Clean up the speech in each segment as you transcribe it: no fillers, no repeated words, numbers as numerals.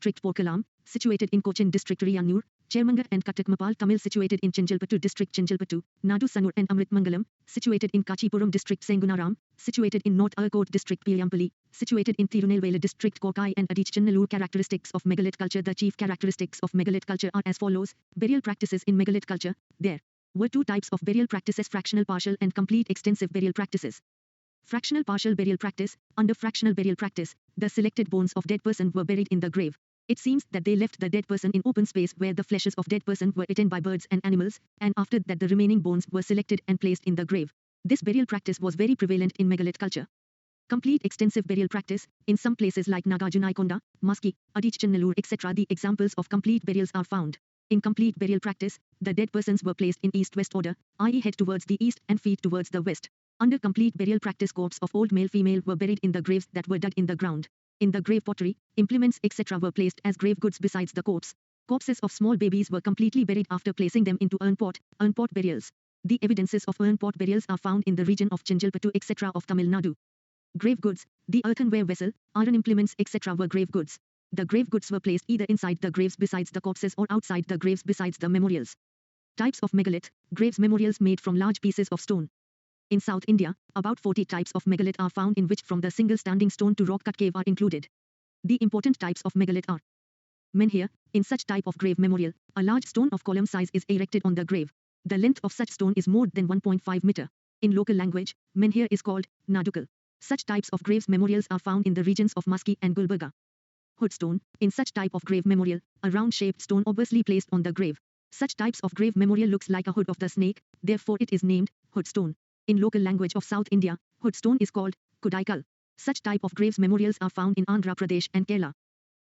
District Porkalam, situated in Cochin District Riyannur, Chermangar and Kattakmapal Tamil situated in Chenjalpattu District Chenjalpattu, Nadu Sanur and Amritmangalam, situated in Kachipuram District Sengunaram, situated in North Arcot District Piyampally, situated in Tirunelveli District Kokai and Adichannallur. Characteristics of megalith culture. The chief characteristics of megalith culture are as follows. Burial practices in megalith culture. There were two types of burial practices: fractional partial and complete extensive burial practices. Fractional partial burial practice. Under fractional burial practice, the selected bones of dead person were buried in the grave. It seems that they left the dead person in open space where the fleshes of dead person were eaten by birds and animals, and after that the remaining bones were selected and placed in the grave. This burial practice was very prevalent in megalith culture. Complete extensive burial practice. In some places like Nagarjunakonda, Maski, Adichannallur etc., the examples of complete burials are found. In complete burial practice, the dead persons were placed in east-west order, i.e. head towards the east and feet towards the west. Under complete burial practice, corpses of old male-female were buried in the graves that were dug in the ground. In the grave, pottery, implements etc. were placed as grave goods besides the corpse. Corpses of small babies were completely buried after placing them into urn pot burials. The evidences of urn pot burials are found in the region of Chenjalpattu etc. of Tamil Nadu. Grave goods. The earthenware vessel, iron implements etc. were grave goods. The grave goods were placed either inside the graves besides the corpses or outside the graves besides the memorials. Types of megalith. Graves memorials made from large pieces of stone. In South India, about 40 types of megalith are found, in which from the single standing stone to rock cut cave are included. The important types of megalith are menhir. In such type of grave memorial, a large stone of column size is erected on the grave. The length of such stone is more than 1.5 meter. In local language, menhir is called nadukal. Such types of graves memorials are found in the regions of Maski and Gulbarga. Hood stone. In such type of grave memorial, a round-shaped stone obviously placed on the grave. Such types of grave memorial looks like a hood of the snake, therefore it is named hood stone. In local language of South India, hood stone is called kudaikal. Such type of graves memorials are found in Andhra Pradesh and Kerala.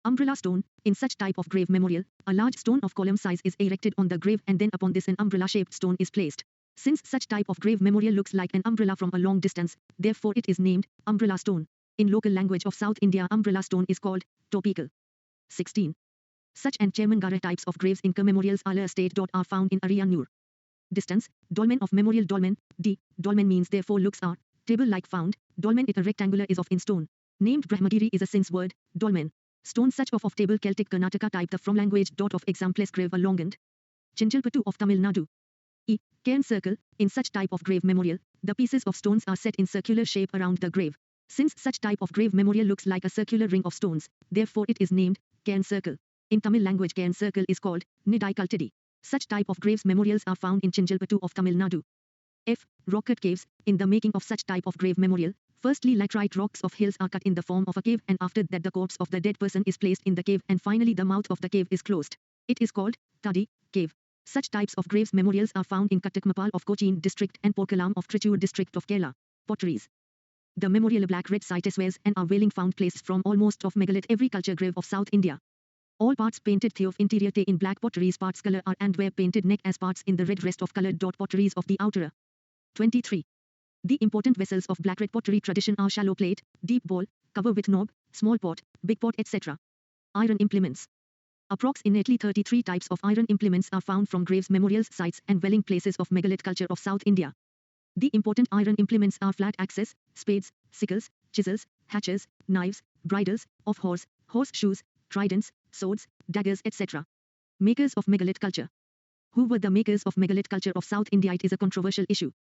Umbrella stone. In such type of grave memorial, a large stone of column size is erected on the grave and then upon this an umbrella-shaped stone is placed. Since such type of grave memorial looks like an umbrella from a long distance, therefore it is named umbrella stone. In local language of South India, umbrella stone is called topikal. 16. Such and Chermangara types of graves in memorials are found in Ariyannur. Distance. Dolmen of memorial. Dolmen. D. Dolmen means therefore looks are. Table-like found. Dolmen it a rectangular is of in stone. Named Brahmagiri is a since word. Dolmen. Stone such of table Celtic Karnataka type the from language. Of exemples grave a longand. Chenjalpattu of Tamil Nadu. E. Cairn circle. In such type of grave memorial, the pieces of stones are set in circular shape around the grave. Since such type of grave memorial looks like a circular ring of stones, therefore it is named cairn circle. In Tamil language, cairn circle is called Nidai Kaltadi. Such type of graves memorials are found in Chenjalpattu of Tamil Nadu. F. Rock-cut caves. In the making of such type of grave memorial, firstly laterite rocks of hills are cut in the form of a cave, and after that the corpse of the dead person is placed in the cave, and finally the mouth of the cave is closed. It is called Tadi cave. Such types of graves memorials are found in Kattakmapal of Cochin district and Porkalam of Trichy district of Kerala. Potteries. The memorial black-red cytoswares and are wailing found places from almost of megalith every culture grave of South India. All parts painted the of interior te in black potteries, parts color are and were painted neck as parts in the red rest of colored potteries of the outer. 23. The important vessels of black red pottery tradition are shallow plate, deep bowl, cover with knob, small pot, big pot etc. Iron implements. Approximately 33 types of iron implements are found from graves, memorials, sites and dwelling places of megalith culture of South India. The important iron implements are flat axes, spades, sickles, chisels, hatchets, knives, bridles, of horse, horseshoes, tridents, swords, daggers etc. Makers of megalith culture. Who were the makers of megalith culture of South India? It is a controversial issue.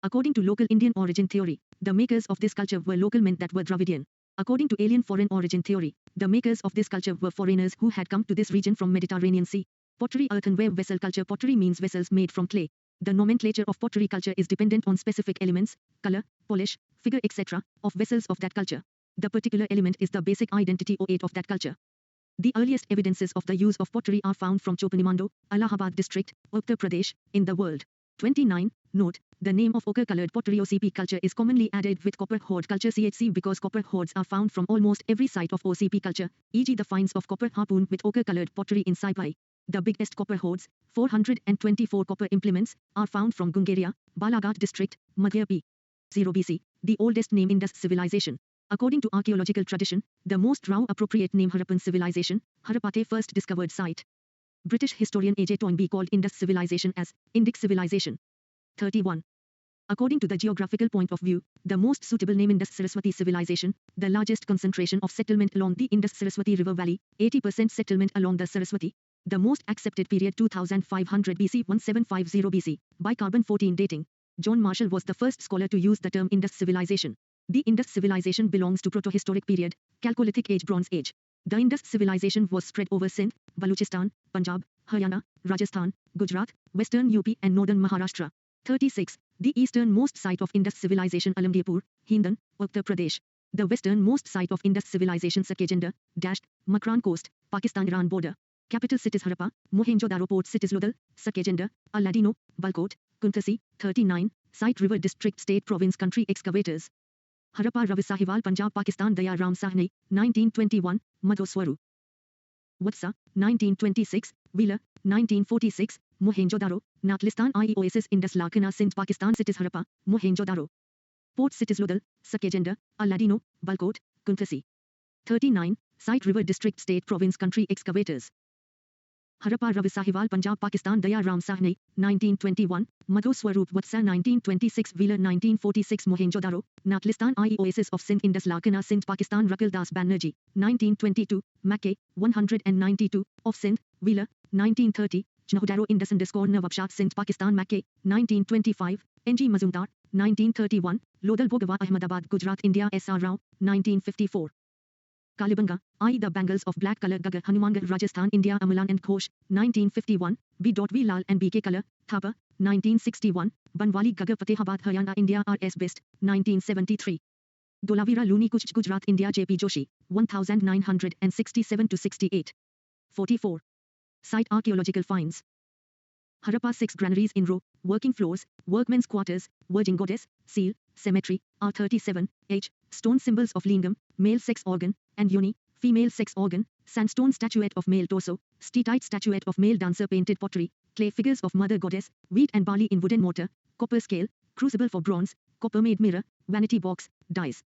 According to local Indian origin theory, the makers of this culture were local men that were Dravidian. According to alien foreign origin theory, the makers of this culture were foreigners who had come to this region from Mediterranean Sea. Pottery, earthenware vessel culture. Pottery means vessels made from clay. The nomenclature of pottery culture is dependent on specific elements, color, polish, figure etc. of vessels of that culture. The particular element is the basic identity or age of that culture. The earliest evidences of the use of pottery are found from Chopanimando, Allahabad district, Uttar Pradesh, in the world. 29. Note, the name of ochre-colored pottery OCP culture is commonly added with copper hoard culture CHC because copper hoards are found from almost every site of OCP culture, e.g. the finds of copper harpoon with ochre-colored pottery in Saipai. The biggest copper hoards, 424 copper implements, are found from Gungaria, Balaghat district, Madhya Pradesh. 0 BC, the oldest name Indus civilization. According to archaeological tradition, the most raw appropriate name Harappan civilization, Harapate first discovered site. British historian A.J. Toynbee called Indus civilization as Indic civilization. 31. According to the geographical point of view, the most suitable name Indus-Saraswati civilization, the largest concentration of settlement along the Indus-Saraswati river valley, 80% settlement along the Saraswati. The most accepted period 2500 BC 1750 BC, by carbon-14 dating. John Marshall was the first scholar to use the term Indus civilization. The Indus civilization belongs to protohistoric period, Chalcolithic Age Bronze Age. The Indus civilization was spread over Sindh, Baluchistan, Punjab, Haryana, Rajasthan, Gujarat, western UP and northern Maharashtra. 36. The easternmost site of Indus civilization Alamgirpur, Hindan, Uttar Pradesh. The westernmost site of Indus civilization Sakejanda, Makran Coast, Pakistan-Iran border. Capital cities Harappa, Mohenjo-daro port cities Lodal, Sakejanda, Aladino, Balkot, Kunthasi. 39. Site river district state province country excavators. Harappa Ravisahiwal Punjab Pakistan Daya Ram Sahni, 1921, Madhoswaru. Vatsa, 1926, Wheeler, 1946, Mohenjo-daro, Natlistan IE Oasis Indus Lakana Sindh Pakistan cities Harappa, Mohenjo-daro. Port cities Lodal, Sakejanda, Aladino, Balkot, Kunthasi. 39. Site river district state province country excavators. Harappa Ravisahiwal Punjab Pakistan Daya Ram Sahni, 1921, Madhoswarup Vatsa 1926 Wheeler 1946 Mohenjo-daro, Natlistan IE Oasis of Sindh Indus Lakana Sindh Pakistan Rakil Das Banerjee, 1922, Mackay, 192, of Sindh, Wheeler, 1930, Jnahudaro Indus Nawabshah Sindh Pakistan Mackay, 1925, N.G. Mazumdar, 1931, Lodal Bhogava Ahmedabad Gujarat India S.R. Rao, 1954. Kalibanga, I. The Bangles of Black Color Gagar Hanumangarh Rajasthan India Amalan and Ghosh, 1951, B.V. Lal and B.K. Color, Thapa, 1961, Banwali Gagar Fatehabad Haryana India R.S. Best, 1973. Dolavira Luni Kuch Gujarat India J.P. Joshi, 1967-68. 44. Site archaeological finds. Harappa 6 granaries in row, working floors, workmen's quarters, Virgin Goddess, seal, cemetery, R37, H, stone symbols of lingam, male sex organ, and yoni, female sex organ, sandstone statuette of male torso, steatite statuette of male dancer painted pottery, clay figures of mother goddess, wheat and barley in wooden mortar, copper scale, crucible for bronze, copper made mirror, vanity box, dice.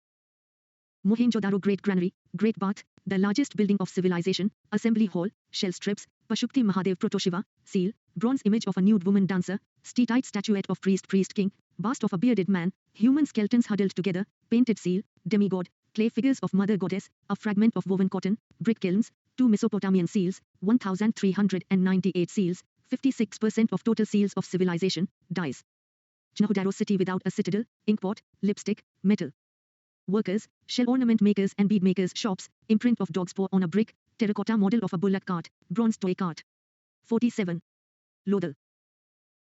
Mohenjo-daro Great Granary, Great Bath, the largest building of civilization, assembly hall, shell strips, Pashupti Mahadev Protoshiva, seal, bronze image of a nude woman dancer, steatite statuette of priest king, bust of a bearded man, human skeletons huddled together, painted seal, demigod, clay figures of mother goddess, a fragment of woven cotton, brick kilns, 2 Mesopotamian seals, 1,398 seals, 56% of total seals of civilization, dies. Jnahudaro city without a citadel, inkpot, lipstick, metal. Workers, shell ornament makers and bead makers shops, imprint of dog's paw on a brick, terracotta model of a bullock cart, bronze toy cart. 47. Lodal.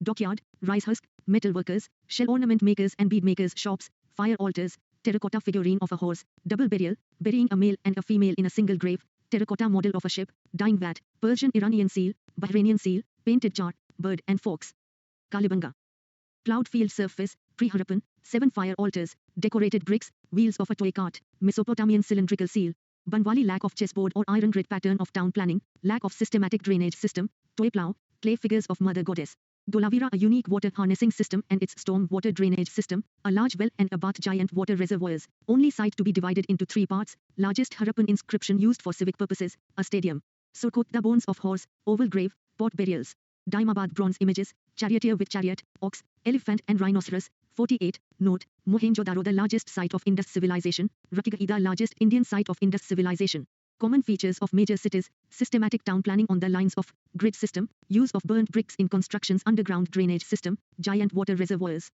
Dockyard, rice husk, metal workers, shell ornament makers and bead makers shops, fire altars, terracotta figurine of a horse, double burial, burying a male and a female in a single grave, terracotta model of a ship, dyeing vat, Persian Iranian seal, Bahrainian seal, painted jar, bird and fox. Kalibanga. Plowed field surface, pre-Harappan, 7 fire altars, decorated bricks, wheels of a toy cart, Mesopotamian cylindrical seal. Banwali lack of chessboard or iron grid pattern of town planning, lack of systematic drainage system, toy plow, clay figures of mother goddess. Dolavira a unique water harnessing system and its storm water drainage system, a large well and a bath giant water reservoirs, only site to be divided into 3 parts, largest Harappan inscription used for civic purposes, a stadium. Surkot the bones of horse, oval grave, pot burials. Daimabad bronze images, charioteer with chariot, ox, elephant and rhinoceros. 48. Note, Mohenjo-daro the largest site of Indus civilization, Rakhigai the largest Indian site of Indus civilization. Common features of major cities, systematic town planning on the lines of grid system, use of burnt bricks in constructions, underground drainage system, giant water reservoirs.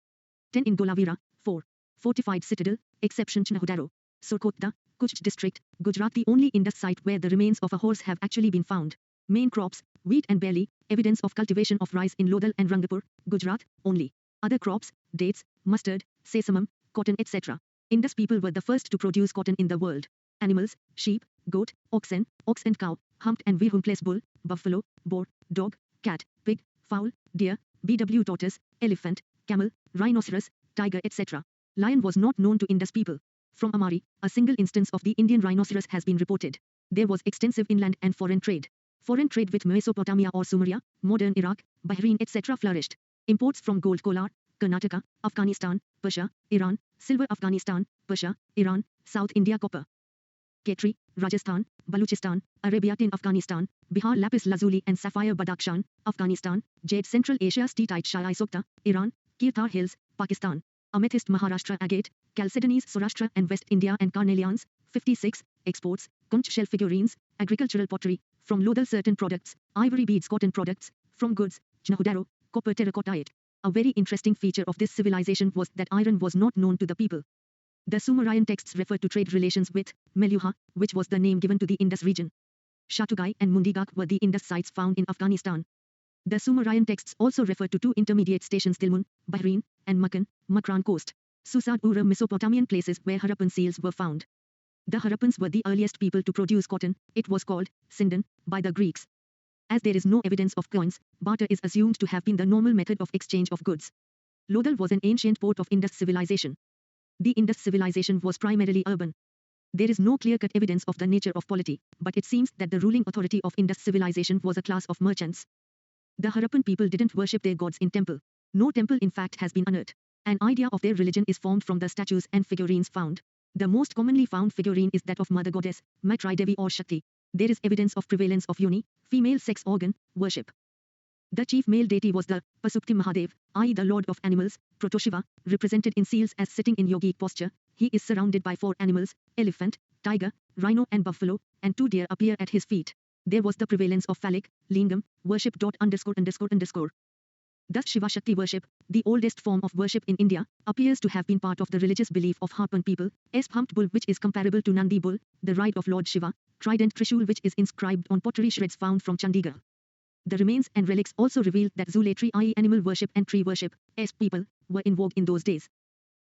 10 in Dolavira. 4. Fortified citadel, exception Jnahudaro. Surkota, Kutch district, Gujarat the only Indus site where the remains of a horse have actually been found. Main crops, wheat and barley, evidence of cultivation of rice in Lodal and Rangapur, Gujarat, only. Other crops, dates, mustard, sesamum, cotton etc. Indus people were the first to produce cotton in the world. Animals, sheep, goat, oxen, ox and cow, humped and humpless bull, buffalo, boar, dog, cat, pig, fowl, deer, BW tortoise, elephant, camel, rhinoceros, tiger etc. Lion was not known to Indus people. From Amari, a single instance of the Indian rhinoceros has been reported. There was extensive inland and foreign trade. Foreign trade with Mesopotamia or Sumeria, modern Iraq, Bahrain etc. flourished. Imports from Gold Kolar, Karnataka, Afghanistan, Persia, Iran, silver Afghanistan, Persia, Iran, South India copper. Khetri, Rajasthan, Baluchistan, Arabia tin Afghanistan, Bihar lapis lazuli and sapphire Badakhshan, Afghanistan, Jade Central Asia steatite Shai Sokta, Iran, Kirthar Hills, Pakistan. Amethyst Maharashtra agate, Chalcedonies Saurashtra and West India and carnelians. 56. Exports, conch shell figurines, agricultural pottery, from Lodal certain products, ivory beads cotton products, from goods, Jnahudaro, copper terracotta. A very interesting feature of this civilization was that iron was not known to the people. The Sumerian texts refer to trade relations with Meluha, which was the name given to the Indus region. Shatugai and Mundigak were the Indus sites found in Afghanistan. The Sumerian texts also refer to two intermediate stations Tilmun, Bahrain, and Makran coast. Susad-Ura Mesopotamian places where Harappan seals were found. The Harappans were the earliest people to produce cotton. It was called Sindan by the Greeks. As there is no evidence of coins, barter is assumed to have been the normal method of exchange of goods. Lodal was an ancient port of Indus civilization. The Indus civilization was primarily urban. There is no clear-cut evidence of the nature of polity, but it seems that the ruling authority of Indus civilization was a class of merchants. The Harappan people didn't worship their gods in temple. No temple in fact has been unearthed. An idea of their religion is formed from the statues and figurines found. The most commonly found figurine is that of Mother Goddess, Maitri Devi or Shakti. There is evidence of prevalence of yoni, female sex organ, worship. The chief male deity was the Pasupti Mahadev, i.e. the lord of animals, Protoshiva, represented in seals as sitting in yogic posture. He is surrounded by 4 animals, elephant, tiger, rhino and buffalo, and 2 deer appear at his feet. There was the prevalence of phallic, lingam, worship. Thus Shiva Shakti worship, the oldest form of worship in India, appears to have been part of the religious belief of Harappan people. Humped bull which is comparable to Nandi bull, the ride of Lord Shiva, trident Trishul which is inscribed on pottery shreds found from Chandigarh. The remains and relics also reveal that Zulatry, i.e. animal worship and tree worship, people, were in vogue in those days.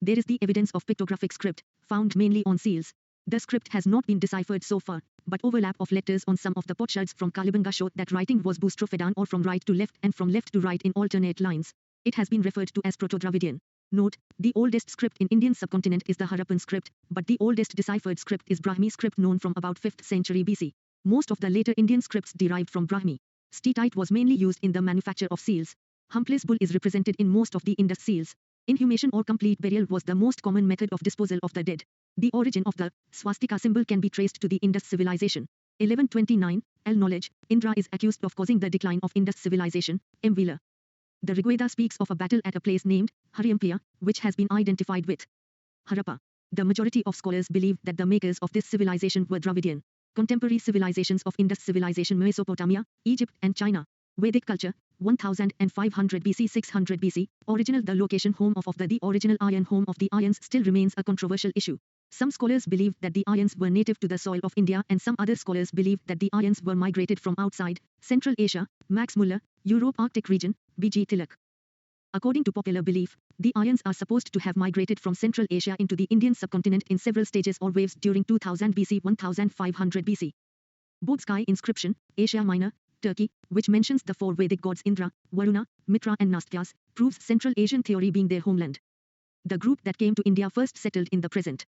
There is the evidence of pictographic script, found mainly on seals. The script has not been deciphered so far, but overlap of letters on some of the potsherds from Kalibanga showed that writing was Boustrophedan or from right to left and from left to right in alternate lines. It has been referred to as Proto-Dravidian. Note, the oldest script in Indian subcontinent is the Harappan script, but the oldest deciphered script is Brahmi script known from about 5th century BC. Most of the later Indian scripts derived from Brahmi. Steatite was mainly used in the manufacture of seals. Humpless bull is represented in most of the Indus seals. Inhumation or complete burial was the most common method of disposal of the dead. The origin of the swastika symbol can be traced to the Indus civilization. 1129, Knowledge, Indra is accused of causing the decline of Indus civilization. M. Wheeler. The Rigveda speaks of a battle at a place named Hariampiya, which has been identified with Harappa. The majority of scholars believe that the makers of this civilization were Dravidian. Contemporary civilizations of Indus civilization Mesopotamia, Egypt and China. Vedic culture, 1500 BC 600 BC, original the location home of the original Aryan home of the Aryans still remains a controversial issue. Some scholars believe that the Aryans were native to the soil of India and some other scholars believe that the Aryans were migrated from outside, Central Asia, Max Muller, Europe Arctic region, B.G. Tilak. According to popular belief, the Aryans are supposed to have migrated from Central Asia into the Indian subcontinent in several stages or waves during 2000 BC 1500 BC. Bodh sky inscription, Asia Minor, Turkey, which mentions the 4 Vedic gods Indra, Varuna, Mitra and Nastyas, proves Central Asian theory being their homeland. The group that came to India first settled in the present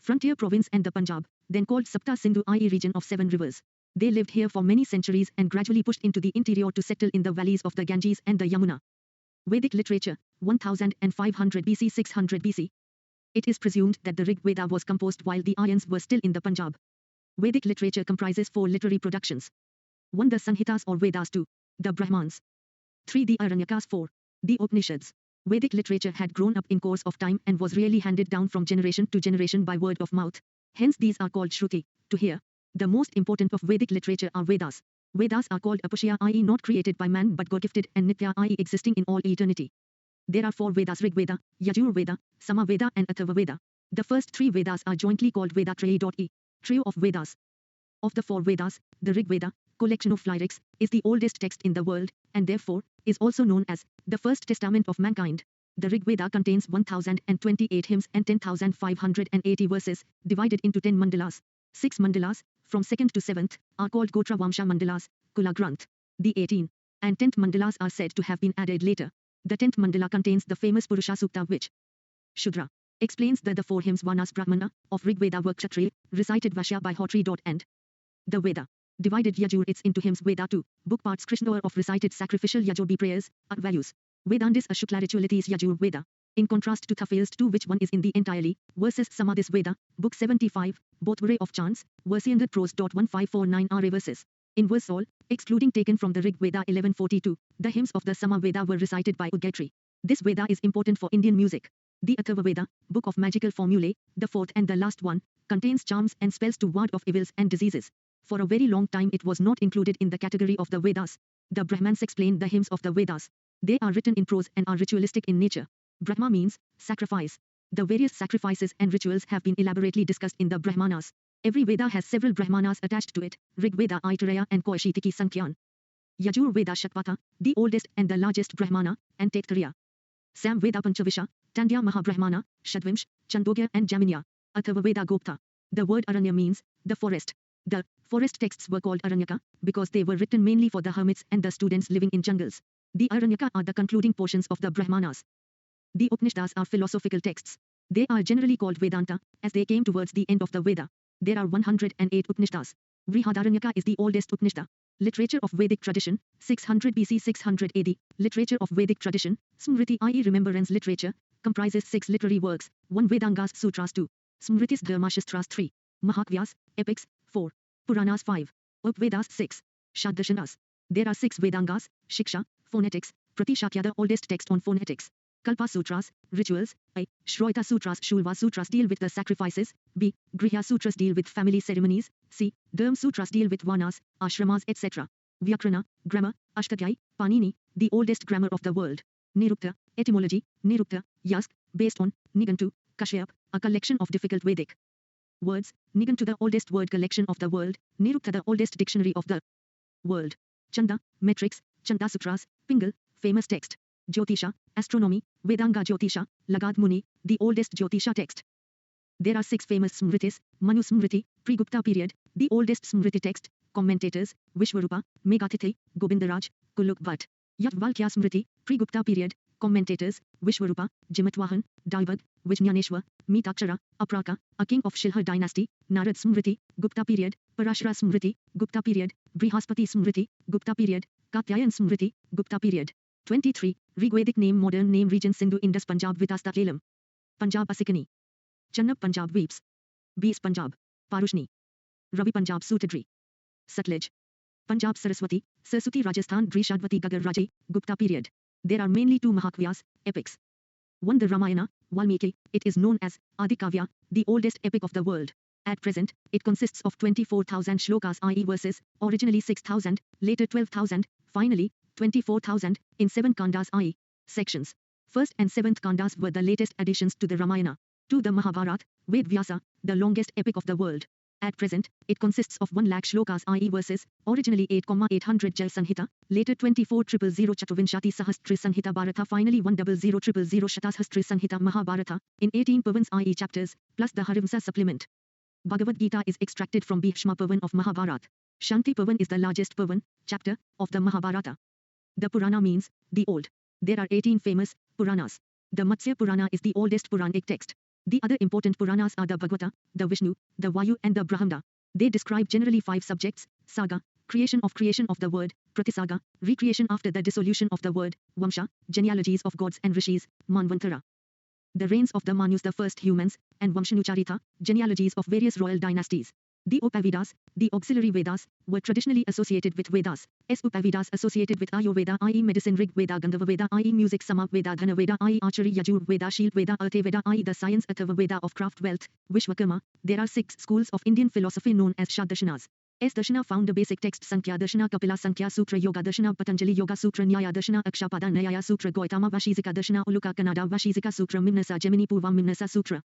frontier province and the Punjab, then called Sapta Sindhu, i.e. region of 7 rivers. They lived here for many centuries and gradually pushed into the interior to settle in the valleys of the Ganges and the Yamuna. Vedic literature, 1500 BC 600 BC. It is presumed that the Rig Veda was composed while the Aryans were still in the Punjab. Vedic literature comprises 4 literary productions. 1. The Sanhitas or Vedas. 2. The Brahmans. 3. The Aranyakas. 4. The Upanishads. Vedic literature had grown up in course of time and was really handed down from generation to generation by word of mouth. Hence these are called Shruti, to hear. The most important of Vedic literature are Vedas. Vedas are called Apushya, i.e. not created by man but God-gifted, and Nitya, i.e. existing in all eternity. There are 4 Vedas: Rig Veda, Yajur Veda, Sama Veda and Atharva Veda. The first 3 Vedas are jointly called Vedatrayi. Trio of Vedas. Of the 4 Vedas, the Rig Veda, collection of lyrics, is the oldest text in the world, and therefore, is also known as the first testament of mankind. The Rig Veda contains 1028 hymns and 10,580 verses, divided into 10 mandalas. 6 mandalas, from 2nd to 7th, are called Gotra Vamsha mandalas, Kula Granth. The 18th and 10th mandalas are said to have been added later. The 10th mandala contains the famous Purusha Sukta which Shudra explains that the 4 hymns Vanas Brahmana of Rig Veda were Kshatriya, recited Vashya by Hotri. And the Veda divided Yajur it's into hymns. Veda 2, book parts Krishna of recited sacrificial Yajurbi prayers, are values. Vedandis a Shukla ritualities Yajur Veda. In contrast to Thafils 2 which one is in the entirely, versus Samadhis Veda, book 75, both array of chants, versiandad prose. 1549 are verses. In verse all, excluding taken from the Rig Veda 1142, the hymns of the Sama Veda were recited by Udgaitri. This Veda is important for Indian music. The Atharva Veda, book of magical formulae, the fourth and the last one, contains charms and spells to ward off evils and diseases. For a very long time it was not included in the category of the Vedas. The Brahmans explained the hymns of the Vedas. They are written in prose and are ritualistic in nature. Brahma means sacrifice. The various sacrifices and rituals have been elaborately discussed in the Brahmanas. Every Veda has several Brahmanas attached to it, Rig Veda Aitareya and Kaushitiki Sankhyan. Yajur Veda Shatpatha, the oldest and the largest Brahmana, and Taittiriya. Sam Veda Panchavisha, Tandya Mahabrahmana, Shadvimsh, Chandogya and Jaminya. Atharva Veda Gopta. The word Aranya means the forest. The forest texts were called Aranyaka because they were written mainly for the hermits and the students living in jungles. The Aranyaka are the concluding portions of the Brahmanas. The Upanishads are philosophical texts. They are generally called Vedanta, as they came towards the end of the Veda. There are 108 Upanishads. Vrihadaranyaka is the oldest Upanishad. Literature of Vedic tradition, 600 BC 600 AD. Literature of Vedic tradition, Smriti i.e. remembrance literature, comprises 6 literary works, 1 Vedangas Sutras 2. Smritis Dharmashastras 3. Mahakavyas, epics, 4. Puranas 5. Upvedas 6. Shaddarshanas. There are 6 Vedangas, Shiksha, phonetics, Pratishakya the oldest text on phonetics. Kalpa Sutras, rituals, I. Shroita Sutras Shulva Sutras deal with the sacrifices, B. Grihya Sutras deal with family ceremonies, C. Dharma Sutras deal with varnas, ashramas etc. Vyakarana, grammar, Ashtadhyayi, Panini, the oldest grammar of the world. Nirukta, etymology, Nirukta, Yask, based on, Nigantu, Kashyap, a collection of difficult Vedic words, Nigantu the oldest word collection of the world, Nirukta the oldest dictionary of the world. Chanda, metrics, Chanda Sutras, Pingal, famous text. Jyotisha, astronomy, Vedanga Jyotisha, Lagad Muni, the oldest Jyotisha text. There are 6 famous Smritis, Manu Smriti, pre-Gupta period, the oldest Smriti text, commentators, Vishwarupa, Megatithi, Govindaraj, Kuluk Bhatt. Yajvalkya Smriti, pre-Gupta period, commentators, Vishwarupa, Jimatwahan, Daivag, Vijnaneshwar, Meetakshara, Apraka, a king of Shilhar dynasty, Narad Smriti, Gupta period, Parashara Smriti, Gupta period, Brihaspati Smriti, Gupta period, Katyayan Smriti, Gupta period. 23. Rigvedic name modern name region Sindhu Indus Punjab Vitasta Jhelum. Punjab Asikani. Channab Punjab Weeps. Bees Punjab. Parushni. Ravi Punjab Sutadri. Sutlej. Punjab Saraswati, Sarsuti Rajasthan Drishadvati Gagar Raji, Gupta period. There are mainly 2 Mahakavyas, epics. 1 the Ramayana, Valmiki, it is known as Adikavya, the oldest epic of the world. At present, it consists of 24,000 shlokas i.e. verses, originally 6,000, later 12,000, finally, 24,000, in 7 kandas i.e. sections. 1st and 7th kandas were the latest additions to the Ramayana. 2 the Mahabharata, Ved Vyasa, the longest epic of the world. At present, it consists of 1 lakh shlokas i.e. verses, originally 8,800 Jal Sanhita, later 24,000 Chatuvinshati Sahastri Sanhita Bharata, finally 1,00,000 Shatashastri Sanhita Mahabharata, in 18 pavans i.e. chapters, plus the Harimsa supplement. Bhagavad Gita is extracted from Bhishma Pavan of Mahabharata. Shanti Pavan is the largest Pavan, chapter, of the Mahabharata. The Purana means, the old. There are 18 famous Puranas. The Matsya Purana is the oldest Puranic text. The other important Puranas are the Bhagavata, the Vishnu, the Vayu and the Brahmanda. They describe generally 5 subjects, Saga, creation of the word, Pratisaga, recreation after the dissolution of the word, Vamsha, genealogies of gods and rishis, Manvantara. The reigns of the Manus the first humans, and Vamshanucharita, genealogies of various royal dynasties. The Upavedas, the auxiliary Vedas, were traditionally associated with Vedas. Upavedas associated with Ayurveda i.e. medicine, Rig Veda Gandhava Veda i.e. music, Sama Veda Dhana Veda i.e. archery, Yajur Veda Shield Veda Arthe Veda i.e. the science, Atharva Veda of craft, wealth, Vishwakarma. There are 6 schools of Indian philosophy known as Shaddarshanas. Darshana found the basic text Sankhya Darshana, Kapila Sankhya Sutra, Yoga Darshana, Patanjali Yoga Sutra, Nyaya Darshana, Akshapada Nyaya Sutra, Gautama Vashizika Darshana, Uluka Kannada Vashizika Sutra, Mimnasa Gemini Purva Mimnasa Sutra.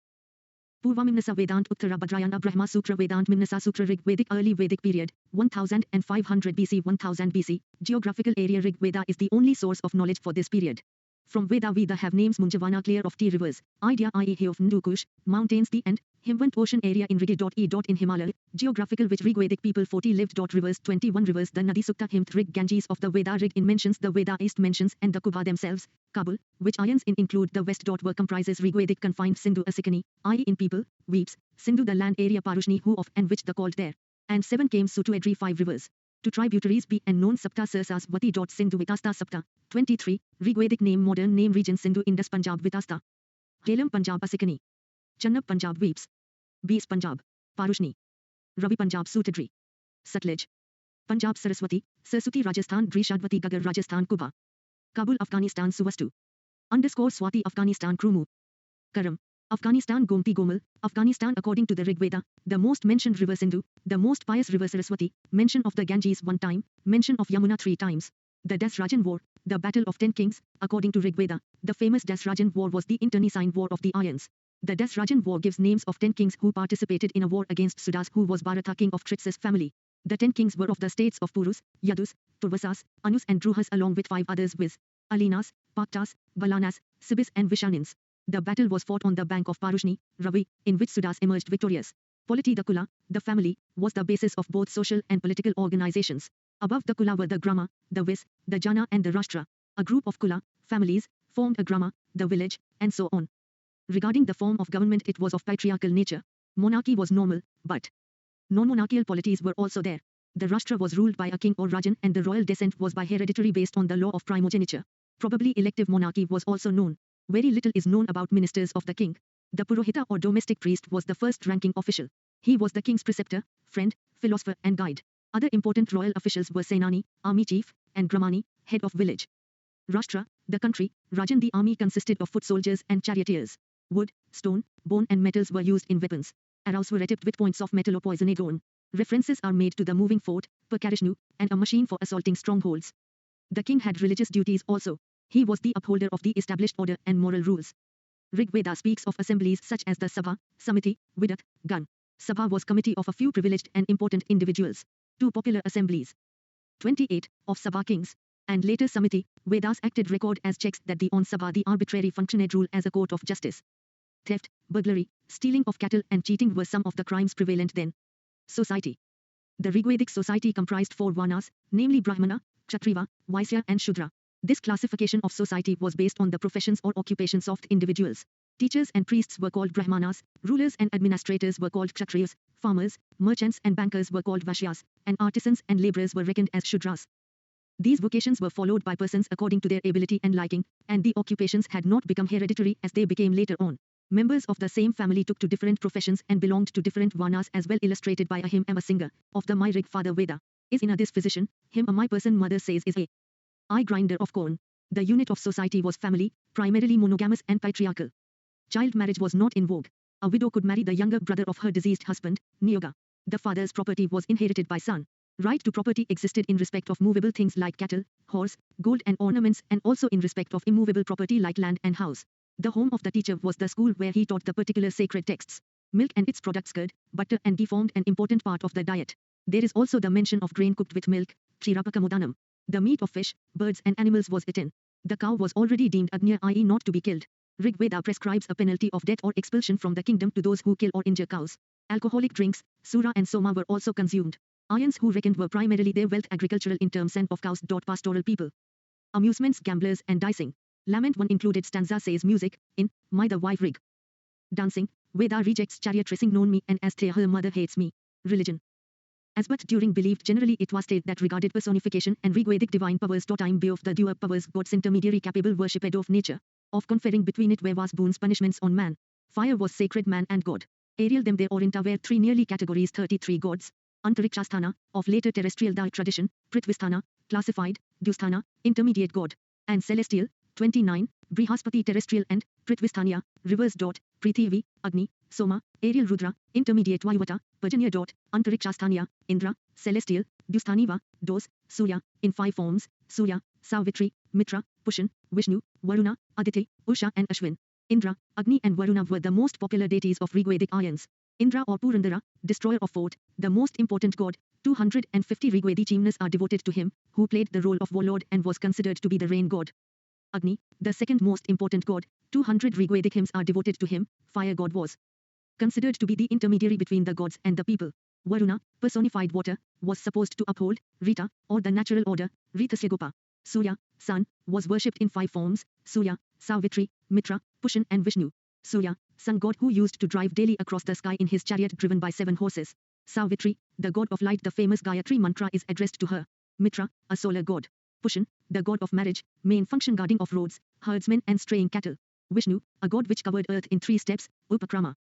Purvamimnasa Vedant Uttara Bhadrayana Brahma Sutra Vedant Mimnasa Sutra Rig Vedic early Vedic period 1500 BC 1000 BC geographical area Rig Veda is the only source of knowledge for this period. From Veda we have names Munjavana clear of tea rivers, Idea ie of Ndukush, mountains the and Himvant ocean area in Rigi.e. in Himalaya, geographical which Rigvedic people 40 lived. Rivers 21 rivers the Nadi Sukta Himt Rig Ganges of the Veda Rig in mentions the Veda East mentions and the Kuba themselves, Kabul, which ions in include the West. Were comprises Rigvedic confined Sindhu Asikani, i.e. in people, weeps, Sindhu the land area Parushni who of and which the called there, and 7 came Sutu Edri 5 rivers. To tributaries be and known Sapta Sirsas Vati. Sindhu Vitasta Sapta. 23. Rigvedic name modern name region Sindhu Indus Punjab Vitasta. Jhelum Punjab Asikani. Channab Punjab Weeps. Bees Punjab. Parushni. Ravi Punjab Sutadri. Sutlej. Punjab Saraswati, Sarsuti Rajasthan Drishadvati Gagar Rajasthan Kuba. Kabul Afghanistan Suvastu. _ Swati Afghanistan Krumu. Karam. Afghanistan Gomti Gomal, Afghanistan according to the Rig Veda, the most mentioned river Sindhu, the most pious river Saraswati, mention of the Ganges 1 time, mention of Yamuna 3 times. The Dasrajan War, the Battle of 10 Kings, according to Rig Veda, the famous Dasrajan War was the internecine war of the Aryans. The Dasrajan War gives names of 10 kings who participated in a war against Sudas who was Bharatha king of Trits's family. The 10 kings were of the states of Purus, Yadus, Turvasas, Anus and Druhas along with 5 others viz. Alinas, Paktas, Balanas, Sibis and Vishanins. The battle was fought on the bank of Parushni, Ravi, in which Sudas emerged victorious. Polity the Kula, the family, was the basis of both social and political organizations. Above the Kula were the Grama, the Vis, the Jana and the Rashtra. A group of Kula, families, formed a Grama, the village, and so on. Regarding the form of government it was of patriarchal nature. Monarchy was normal, but non-monarchical polities were also there. The Rashtra was ruled by a king or Rajan and the royal descent was by hereditary based on the law of primogeniture. Probably elective monarchy was also known. Very little is known about ministers of the king. The Purohita or domestic priest was the first ranking official. He was the king's preceptor, friend, philosopher and guide. Other important royal officials were Senani, army chief, and Gramani, head of village. Rashtra, the country, Rajan the army consisted of foot soldiers and charioteers. Wood, stone, bone and metals were used in weapons. Arrows were tipped with points of metal or poisoned iron. References are made to the moving fort, Pakarishnu, and a machine for assaulting strongholds. The king had religious duties also. He was the upholder of the established order and moral rules. Rig Veda speaks of assemblies such as the Sabha, Samiti, Vidak, Gan. Sabha was committee of a few privileged and important individuals. 2 popular assemblies. 28 of Sabha kings. And later Samiti, Vedas acted record as checks that the on Sabha the arbitrary functioned rule as a court of justice. Theft, burglary, stealing of cattle and cheating were some of the crimes prevalent then. Society. The Rigvedic society comprised 4 varnas, namely Brahmana, Kshatriya, Vaisya and Shudra. This classification of society was based on the professions or occupations of individuals. Teachers and priests were called Brahmanas, rulers and administrators were called Kshatriyas, farmers, merchants and bankers were called Vaishyas, and artisans and laborers were reckoned as Shudras. These vocations were followed by persons according to their ability and liking, and the occupations had not become hereditary as they became later on. Members of the same family took to different professions and belonged to different varnas as well illustrated by a hymn a singer, of the My Rig Father Veda. Is in a this physician, him a my person mother says is a I grinder of corn. The unit of society was family, primarily monogamous and patriarchal. Child marriage was not in vogue. A widow could marry the younger brother of her deceased husband, Niyoga. The father's property was inherited by son. Right to property existed in respect of movable things like cattle, horse, gold and ornaments and also in respect of immovable property like land and house. The home of the teacher was the school where he taught the particular sacred texts. Milk and its products curd, butter and ghee formed an important part of the diet. There is also the mention of grain cooked with milk, Kshirapakamodanam. The meat of fish, birds and animals was eaten. The cow was already deemed agnya i.e. not to be killed. Rig Veda prescribes a penalty of death or expulsion from the kingdom to those who kill or injure cows. Alcoholic drinks, sura and soma were also consumed. Aryans who reckoned were primarily their wealth agricultural in terms and of cows. Pastoral people. Amusements, gamblers and dicing. Lament 1 included stanza says music, in, my the wife rig. Dancing, Veda rejects chariot racing known me and as her mother hates me. Religion. As but during believed generally it was stated that regarded personification and Rigvedic divine powers time be of the due powers God's intermediary capable worshipped of nature, of conferring between it was boons punishments on man. Fire was sacred man and God. Aerial them there Orinta were 3 nearly categories 33 gods. Antarikshasthana, of later terrestrial tradition, Prithvisthana, classified, Dusthana, intermediate god. And celestial, 29, Brihaspati terrestrial and, Prithvisthanya, rivers. Prithivi, Agni, Soma, aerial Rudra, intermediate Vayuvata, Pajanya. Antarikshasthanya, Indra, celestial, Dusthaniva, Dos, Surya, in 5 forms, Surya, Savitri, Mitra, Pushan, Vishnu, Varuna, Aditi, Usha and Ashwin. Indra, Agni and Varuna were the most popular deities of Rigvedic Aryans. Indra or Purandara, destroyer of fort, the most important god, 250 Rigvedic hymns are devoted to him, who played the role of warlord and was considered to be the rain god. Agni, the second most important god, 200 Rigvedic hymns are devoted to him, fire god was considered to be the intermediary between the gods and the people. Varuna, personified water, was supposed to uphold, Rita, or the natural order, Ritasyagopa. Surya, sun, was worshipped in 5 forms, Surya, Savitri, Mitra, Pushan and Vishnu. Surya, sun god who used to drive daily across the sky in his chariot driven by 7 horses. Savitri, the god of light the famous Gayatri mantra is addressed to her. Mitra, a solar god. Pushan, the god of marriage, main function guarding of roads, herdsmen and straying cattle. Vishnu, a god which covered earth in 3 steps, Upakrama.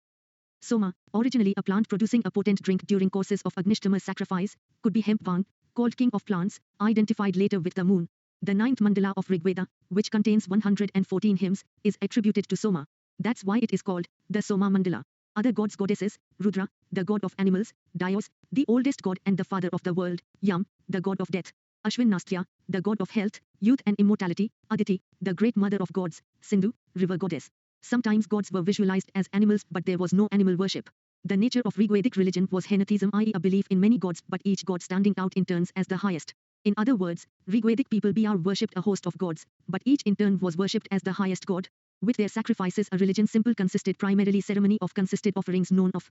Soma, originally a plant producing a potent drink during courses of Agnishtama sacrifice, could be hemp vang, called king of plants, identified later with the moon. The 9th mandala of Rigveda, which contains 114 hymns, is attributed to Soma. That's why it is called the Soma Mandala. Other gods goddesses, Rudra, the god of animals, Dios, the oldest god and the father of the world, Yam, the god of death, Ashwin Nastya, the god of health, youth and immortality, Aditi, the great mother of gods, Sindhu, river goddess. Sometimes gods were visualized as animals but there was no animal worship. The nature of Rigvedic religion was henotheism, i.e. a belief in many gods but each god standing out in turns as the highest. In other words, Rigvedic people worshipped a host of gods, but each in turn was worshipped as the highest god. With their sacrifices a religion simple consisted primarily ceremony of consisted offerings known of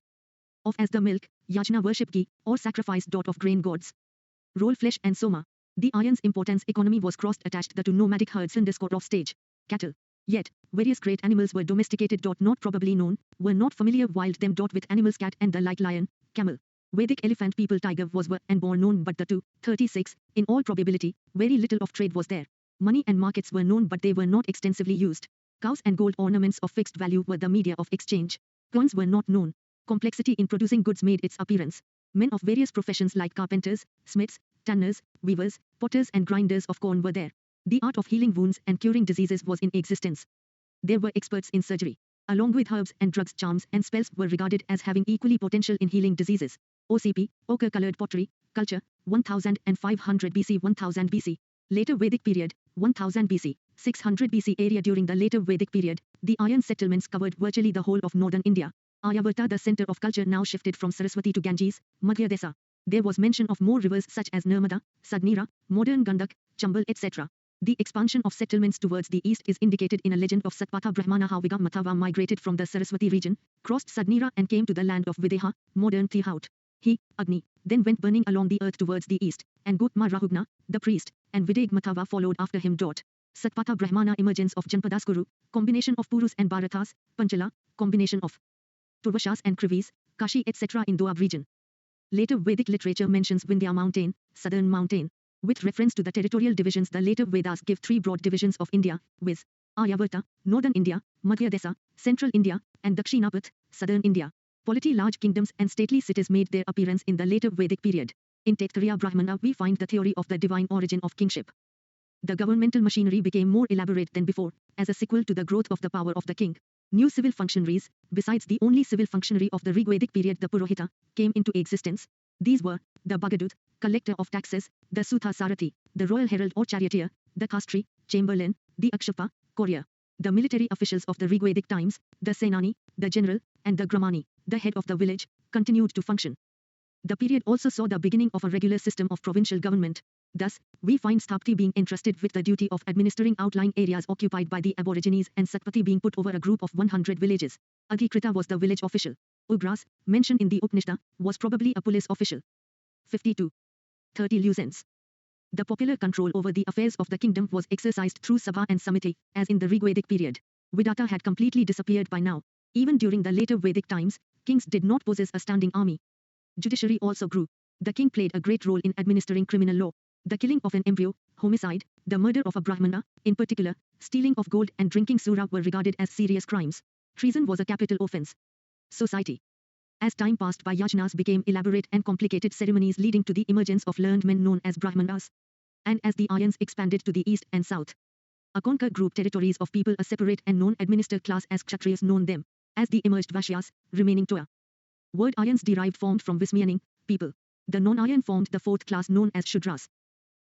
as the milk, yajna worship ghee, or sacrifice. Of grain gods. Role flesh and soma. The Aryan's importance economy was crossed attached to nomadic herds in discord of stage. Cattle. Yet, various great animals were domesticated. Not probably known, were not familiar wild them. With animals cat and the like lion, camel. Vedic elephant people tiger were and born known but the 236, in all probability, very little of trade was there. Money and markets were known but they were not extensively used. Cows and gold ornaments of fixed value were the media of exchange. Coins were not known. Complexity in producing goods made its appearance. Men of various professions like carpenters, smiths, tanners, weavers, potters and grinders of corn were there. The art of healing wounds and curing diseases was in existence. There were experts in surgery. Along with herbs and drugs, charms and spells were regarded as having equally potential in healing diseases. OCP, ochre-colored pottery, culture, 1500 BC 1000 BC. Later Vedic period, 1000 BC, 600 BC area. During the later Vedic period, the Aryan settlements covered virtually the whole of northern India. Aryavarta, the center of culture, now shifted from Saraswati to Ganges, Madhya Desa. There was mention of more rivers such as Narmada, Sadnira, modern Gandak, Chambal, etc. The expansion of settlements towards the east is indicated in a legend of Satpatha Brahmana how Vigamatava migrated from the Saraswati region, crossed Sadnira and came to the land of Videha, modern Thihaut. He, Agni, then went burning along the earth towards the east, and Gotma Rahugna, the priest, and Videgmatava followed after him. Satpatha Brahmana emergence of Janpadaskuru, combination of Purus and Bharatas, Panchala, combination of Turvashas and Krivis, Kashi etc. in Doab region. Later Vedic literature mentions Vindhya mountain, southern mountain. With reference to the territorial divisions, the later Vedas give three broad divisions of India, viz. Aryavarta, northern India, Madhya Desa, central India, and Dakshinapat, southern India. Polity large kingdoms and stately cities made their appearance in the later Vedic period. In Taittiriya Brahmana we find the theory of the divine origin of kingship. The governmental machinery became more elaborate than before, as a sequel to the growth of the power of the king. New civil functionaries, besides the only civil functionary of the Rigvedic period, the Purohita, came into existence. These were the Bagadut, collector of taxes, the Sutha Sarathi, the royal herald or charioteer, the Kastri, chamberlain, the Akshapa, courier. The military officials of the Rigvedic times, the Senani, the general, and the Gramani, the head of the village, continued to function. The period also saw the beginning of a regular system of provincial government. Thus, we find Stapti being entrusted with the duty of administering outlying areas occupied by the Aborigines and Satpati being put over a group of 100 villages. Adhikrita was the village official. Ugras, mentioned in the Upanishad, was probably a police official. 52. 30 Lucents. The popular control over the affairs of the kingdom was exercised through Sabha and Samiti, as in the Rigvedic period. Vidata had completely disappeared by now. Even during the later Vedic times, kings did not possess a standing army. Judiciary also grew. The king played a great role in administering criminal law. The killing of an embryo, homicide, the murder of a Brahmana, in particular, stealing of gold and drinking sura were regarded as serious crimes. Treason was a capital offense. Society. As time passed by, yajnas became elaborate and complicated ceremonies leading to the emergence of learned men known as Brahmanas. And as the Aryans expanded to the east and south, a conquered group territories of people, a separate and non-administered class as Kshatriyas known them as the emerged Vaishyas, remaining to a word Aryans derived formed from Vismeaning, people. The non-Aryan formed the fourth class known as Shudras.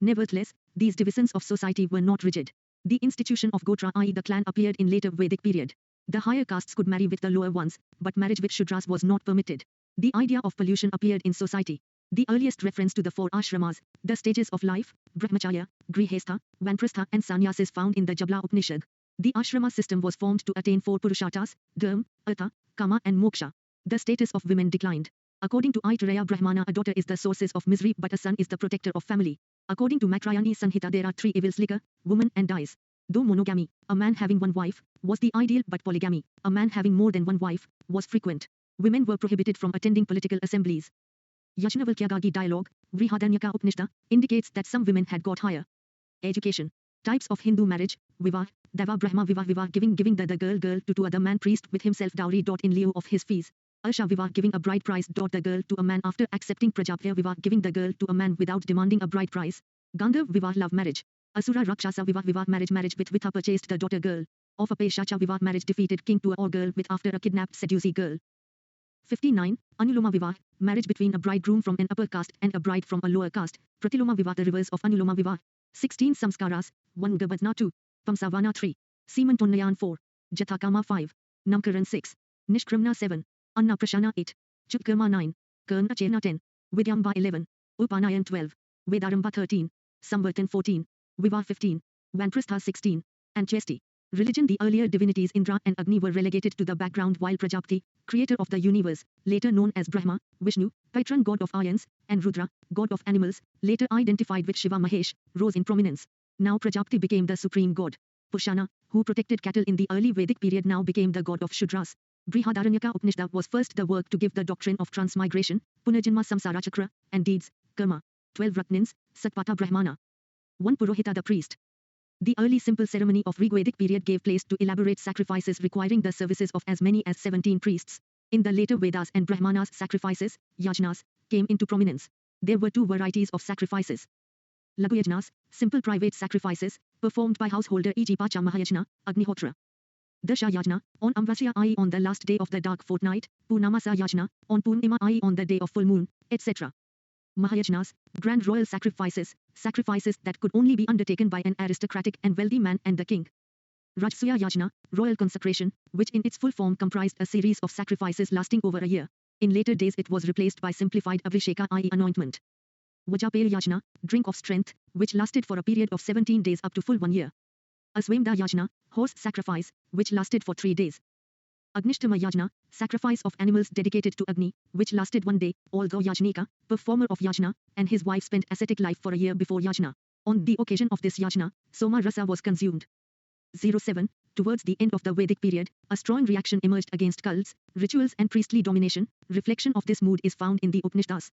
Nevertheless, these divisions of society were not rigid. The institution of Gotra, i.e. the clan, appeared in later Vedic period. The higher castes could marry with the lower ones, but marriage with Shudras was not permitted. The idea of pollution appeared in society. The earliest reference to the four ashramas, the stages of life, Brahmacharya, Grihestha, Vanprastha and Sannyas, is found in the Jabla Upanishad. The ashrama system was formed to attain four purusharthas, dharma, artha, kama and moksha. The status of women declined. According to Aitareya Brahmana, a daughter is the sources of misery but a son is the protector of family. According to Makrayani Sanhita, there are three evils: liquor, woman and dies. Though monogamy, a man having one wife, was the ideal, but polygamy, a man having more than one wife, was frequent. Women were prohibited from attending political assemblies. Yajnavalkyagagi dialogue, Vrihadanyaka Upanishad, indicates that some women had got higher education. Types of Hindu marriage: Vivah, Deva Brahma Vivah, giving the girl to other man priest with himself dowry. In lieu of his fees. Arsha Vivah, giving a bride price. The girl to a man after accepting Prajapya Vivah, giving the girl to a man without demanding a bride price. Gandharv Vivah, love marriage. Asura Rakshasa Vivah, marriage with Vitha, purchased the daughter girl. of a Peshacha Vivah marriage defeated king to or girl with after a kidnapped seducee girl. 59. Anuloma Vivah, marriage between a bridegroom from an upper caste and a bride from a lower caste. Pratiloma Vivah, the reverse of Anuloma Vivah. 16. Samskaras, 1 Gabadna 2. Pamsavana 3. Semantonnayan 4. Jathakama 5. Namkaran 6. Nishkramna 7. Anna Prashana 8. Chutkarma 9. Karna Cherna 10. Vidyamba 11. Upanayan 12. Vedaramba 13. Samvartan 14. Vivah 15. Vanprastha 16. And Chesti. Religion. The earlier divinities Indra and Agni were relegated to the background while Prajapati, creator of the universe, later known as Brahma, Vishnu, patron god of ions, and Rudra, god of animals, later identified with Shiva Mahesh, rose in prominence. Now Prajapati became the supreme god. Pushana, who protected cattle in the early Vedic period, now became the god of Shudras. Brihadaranyaka Upanishad was first the work to give the doctrine of transmigration, Punarjanma Samsara Chakra, and deeds, Karma. 12 Ratnins, Satpatha Brahmana. 1 Purohita the priest. The early simple ceremony of Rigvedic period gave place to elaborate sacrifices requiring the services of as many as 17 priests. In the later Vedas and Brahmanas, sacrifices, yajnas, came into prominence. There were 2 varieties of sacrifices. Lagu yajnas, simple private sacrifices, performed by householder e.g. Pacha Mahayajna, Agnihotra. Dasha yajna, on Amvasya i.e. on the last day of the dark fortnight, Purnamasa yajna, on Purnima i.e. on the day of full moon, etc. Mahayajnas, grand royal sacrifices, sacrifices that could only be undertaken by an aristocratic and wealthy man and the king. Rajsuya Yajna, royal consecration, which in its full form comprised a series of sacrifices lasting over a year. In later days it was replaced by simplified Abhisheka i.e. anointment. Vajapaya Yajna, drink of strength, which lasted for a period of 17 days up to full 1 year. Aswamedha Yajna, horse sacrifice, which lasted for 3 days. Agnishtama Yajna, sacrifice of animals dedicated to Agni, which lasted 1 day, although Yajnika, performer of Yajna, and his wife spent ascetic life for a year before Yajna. On the occasion of this Yajna, Soma Rasa was consumed. 07. Towards the end of the Vedic period, a strong reaction emerged against cults, rituals and priestly domination. Reflection of this mood is found in the Upanishads.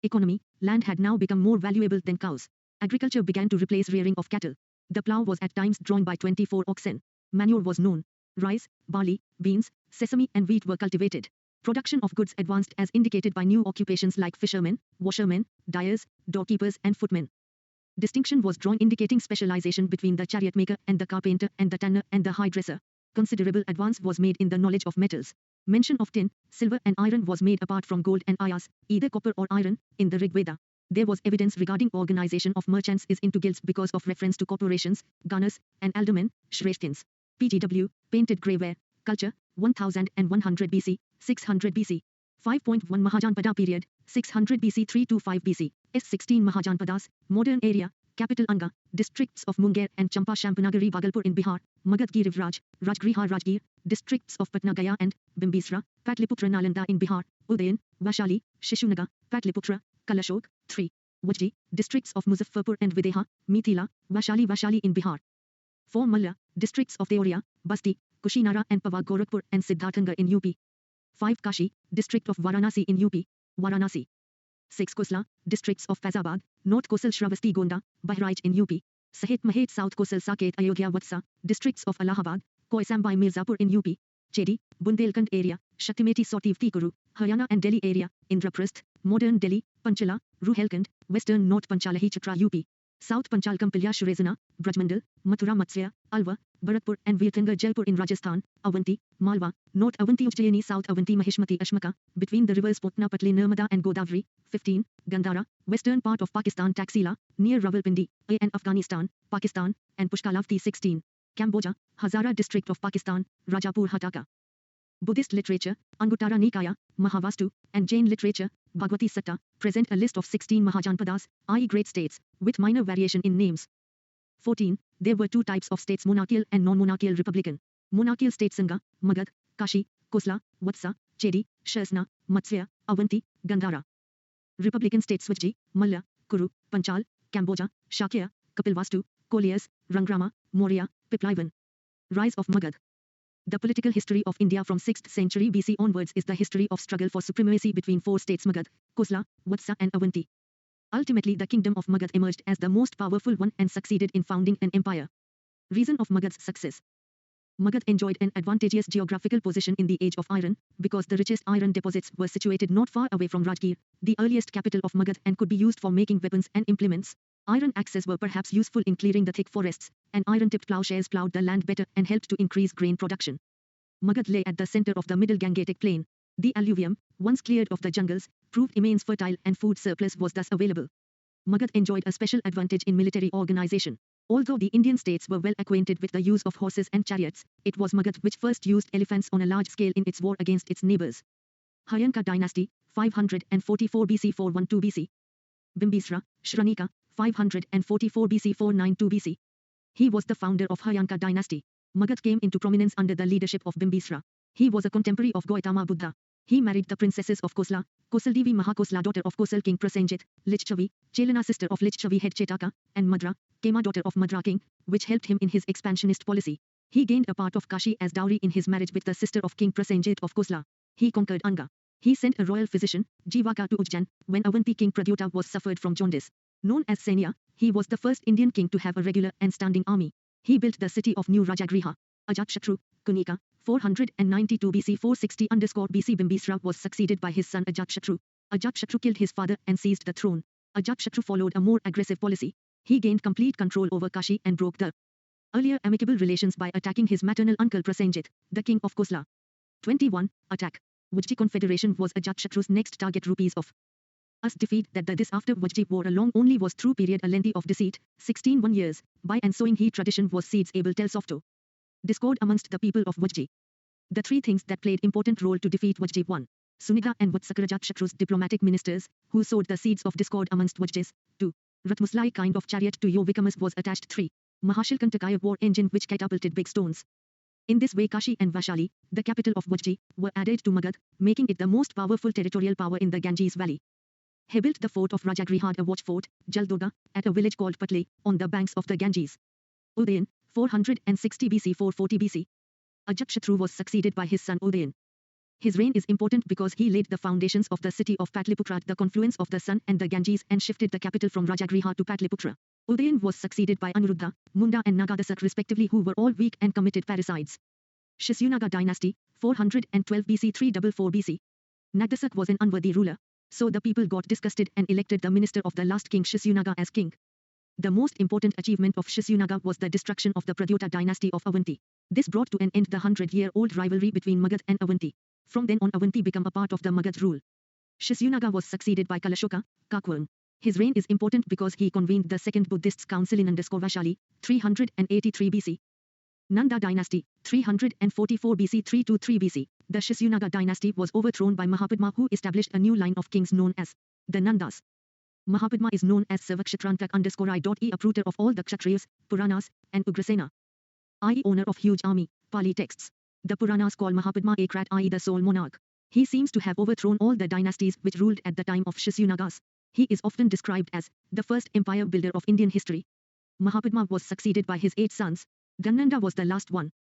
Economy. Land had now become more valuable than cows. Agriculture began to replace rearing of cattle. The plough was at times drawn by 24 oxen. Manure was known. Rice, barley, beans, sesame and wheat were cultivated. Production of goods advanced as indicated by new occupations like fishermen, washermen, dyers, doorkeepers and footmen. Distinction was drawn indicating specialization between the chariot maker and the carpenter and the tanner and the hairdresser. Considerable advance was made in the knowledge of metals. Mention of tin, silver and iron was made apart from gold and ayas, either copper or iron, in the Rig Veda. There was evidence regarding organization of merchants is into guilds because of reference to corporations, gunners, and aldermen, Shrestins. PGW, painted grey ware, culture, 1100 BC, 600 BC. 5.1 Mahajanpada period, 600 BC 325 BC. S16 Mahajanpadas, modern area, capital Anga, districts of Munger and Champa Shampnagari Bhagalpur in Bihar, Magad ki Rivraj, Rajgriha Rajgir, districts of Patna Gaya and Bimbisra, Patliputra Nalanda in Bihar, Udayan, Vashali, Shishunaga, Patliputra, Kalashok, 3. Vajji, districts of Muzaffarpur and Videha, Mithila, Vashali in Bihar. 4 Malla, districts of Deoria, Basti, Kushinara and Pava Gorakhpur and Siddharthanagar in UP. 5 Kashi, district of Varanasi in UP, Varanasi. 6 Kosla, districts of Faizabad, North Kosal Shravasti Gonda, Bahraich in UP. Sahit Mahet South Kosal Saket Ayodhya Vatsa, districts of Allahabad, Koisambai Mirzapur in UP. Chedi, Bundelkhand area, Shaktimeti Sotiv Tikuru, Haryana and Delhi area, Indraprasth, modern Delhi, Panchala, Ruhelkhand, western North Panchalahi Chakra UP. South Panchal Kampilya Shurezana, Brajmandal, Mathura Matsya, Alva, Bharatpur and Virthangar Jaipur in Rajasthan, Avanti, Malwa, North Avanti Ujjayini South Avanti Mahishmati Ashmaka, between the rivers Potna Patli Nirmada and Godavari. 15. Gandhara, western part of Pakistan Taxila, near Rawalpindi, and Afghanistan, Pakistan, and Pushkalavti. 16. Cambodia, Hazara district of Pakistan, Rajapur Hataka. Buddhist literature, Anguttara Nikaya, Mahavastu, and Jain literature, Bhagavati Satta, present a list of 16 Mahajanpadas, i.e. great states, with minor variation in names. 14. There were 2 types of states, monarchical and non-monarchical republican. Monarchical states Sangha, Magad, Kashi, Kosla, Vatsa, Chedi, Shasna, Matsya, Avanti, Gandhara. Republican states Vajji, Malla, Kuru, Panchal, Cambodia, Shakya, Kapilvastu, Koliyas, Rangrama, Maurya, Piplaivan. Rise of Magad. The political history of India from 6th century BC onwards is the history of struggle for supremacy between 4 states Magad, Kosla, Vatsa and Avanti. Ultimately the kingdom of Magad emerged as the most powerful one and succeeded in founding an empire. Reason of Magad's success. Magad enjoyed an advantageous geographical position in the age of iron, because the richest iron deposits were situated not far away from Rajgir, the earliest capital of Magad, and could be used for making weapons and implements. Iron axes were perhaps useful in clearing the thick forests, and iron-tipped plowshares plowed the land better and helped to increase grain production. Magad lay at the center of the middle Gangetic plain. The alluvium, once cleared of the jungles, proved immense fertile and food surplus was thus available. Magad enjoyed a special advantage in military organization. Although the Indian states were well acquainted with the use of horses and chariots, it was Magad which first used elephants on a large scale in its war against its neighbors. Hayanka dynasty, 544 BC 412 BC. Bimbisra, Shranika, 544 BC 492 BC. He was the founder of Hayanka dynasty. Magad came into prominence under the leadership of Bimbisra. He was a contemporary of Gautama Buddha. He married the princesses of Kosla, Kosaldevi Mahakosla daughter of Kosal king Prasenjit, Lichchavi, Chelana sister of Lichchavi head Chetaka, and Madra, Kema daughter of Madra king, which helped him in his expansionist policy. He gained a part of Kashi as dowry in his marriage with the sister of King Prasenjit of Kosla. He conquered Anga. He sent a royal physician, Jivaka, to Ujjain, when Avanti king Pradyota was suffered from jaundice. Known as Sainya, he was the first Indian king to have a regular and standing army. He built the city of New Rajagriha. Ajatashatru, Kunika, 492 BC 460_BC Bimbisra was succeeded by his son Ajatashatru. Ajatashatru killed his father and seized the throne. Ajatashatru followed a more aggressive policy. He gained complete control over Kashi and broke the earlier amicable relations by attacking his maternal uncle Prasenjit, the king of Kosla. 21. Attack. Vajji Confederation was Ajatashatru's next target. Rupees of us defeat that this after Vajji wore a long only was through period a lengthy of deceit, 1 years, by and sowing he tradition was seeds able tells of to. Discord amongst the people of Vajji. The three things that played important role to defeat Vajji: 1. Sunidha and Vatsakara Ajatashatru's diplomatic ministers, who sowed the seeds of discord amongst Vajjis. 2. Ratmuslai kind of chariot to Yovikamas was attached. 3. Mahashilkantakaya war engine which catapulted big stones. In this way Kashi and Vaishali, the capital of Vajji, were added to Magad, making it the most powerful territorial power in the Ganges valley. He built the fort of Rajagrihad, a watch fort, Jaldurga, at a village called Patli, on the banks of the Ganges. Udayan, 460 BC 440 BC. Ajatashatru was succeeded by his son Udayan. His reign is important because he laid the foundations of the city of Patliputra at the confluence of the Sun and the Ganges and shifted the capital from Rajagriha to Patliputra. Udayan was succeeded by Anuruddha, Munda and Nagadasak respectively, who were all weak and committed parricides. Shisyunaga dynasty, 412 BC 344 BC. Nagdasak was an unworthy ruler. So the people got disgusted and elected the minister of the last king Shisyunaga as king. The most important achievement of Shisyunaga was the destruction of the Pradyota dynasty of Avanti. This brought to an end the 100-year-old rivalry between Magad and Avanti. From then on Avanti became a part of the Magad rule. Shisyunaga was succeeded by Kalashoka, Kakwang. His reign is important because he convened the second Buddhist council in Vaishali, 383 BC. Nanda dynasty, 344 BC 323 BC. The Shisyunaga dynasty was overthrown by Mahapadma, who established a new line of kings known as the Nandas. Mahapadma is known as Sarvakshatrantak_I.E. uprooter of all the Kshatriyas, Puranas, and Ugrasena. I.e. owner of huge army, Pali texts. The Puranas call Mahapadma a Krat, i.e. the sole monarch. He seems to have overthrown all the dynasties which ruled at the time of Shisyunagas. He is often described as the first empire builder of Indian history. Mahapadma was succeeded by his 8 sons. Gannanda was the last one.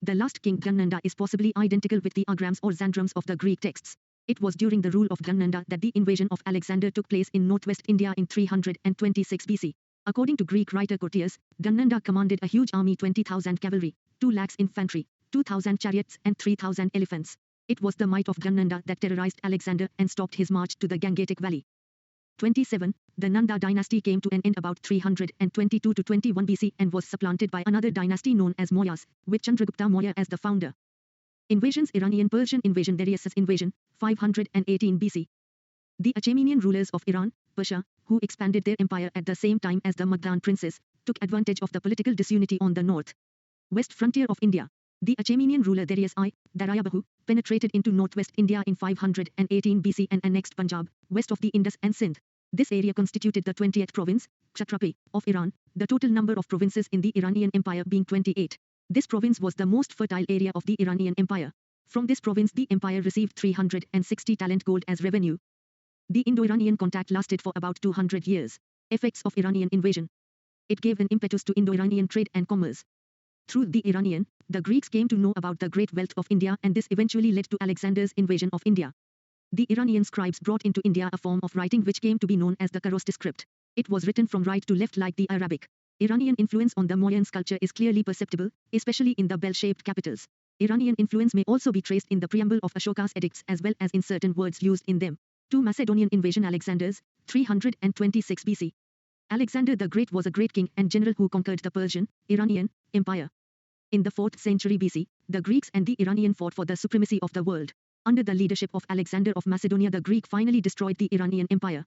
The last king Gannanda is possibly identical with the agrams or xandrums of the Greek texts. It was during the rule of Gannanda that the invasion of Alexander took place in northwest India in 326 BC. According to Greek writer Curtius, Gannanda commanded a huge army, 20,000 cavalry, 2 lakhs infantry, 2,000 chariots and 3,000 elephants. It was the might of Gannanda that terrorized Alexander and stopped his march to the Gangetic valley. 27. The Nanda dynasty came to an end about 322 to 21 BC and was supplanted by another dynasty known as Mauryas, with Chandragupta Maurya as the founder. Invasions: Iranian-Persian invasion, Darius's invasion, 518 BC. The Achaemenian rulers of Iran, Persia, who expanded their empire at the same time as the Maghdan princes, took advantage of the political disunity on the north-west frontier of India. The Achaemenian ruler Darius I, Darayabahu, penetrated into northwest India in 518 BC and annexed Punjab, west of the Indus and Sindh. This area constituted the 20th province, Kshatrapi, of Iran, the total number of provinces in the Iranian Empire being 28. This province was the most fertile area of the Iranian Empire. From this province the empire received 360 talent gold as revenue. The Indo-Iranian contact lasted for about 200 years. Effects of Iranian invasion. It gave an impetus to Indo-Iranian trade and commerce. Through the Iranian, the Greeks came to know about the great wealth of India, and this eventually led to Alexander's invasion of India. The Iranian scribes brought into India a form of writing which came to be known as the Kharoshti script. It was written from right to left like the Arabic. Iranian influence on the Mauryan sculpture is clearly perceptible, especially in the bell-shaped capitals. Iranian influence may also be traced in the preamble of Ashoka's edicts as well as in certain words used in them. 2. Macedonian invasion, Alexander's, 326 BC. Alexander the Great was a great king and general who conquered the Persian, Iranian, Empire. In the 4th century BC, the Greeks and the Iranian fought for the supremacy of the world. Under the leadership of Alexander of Macedonia, the Greek finally destroyed the Iranian Empire.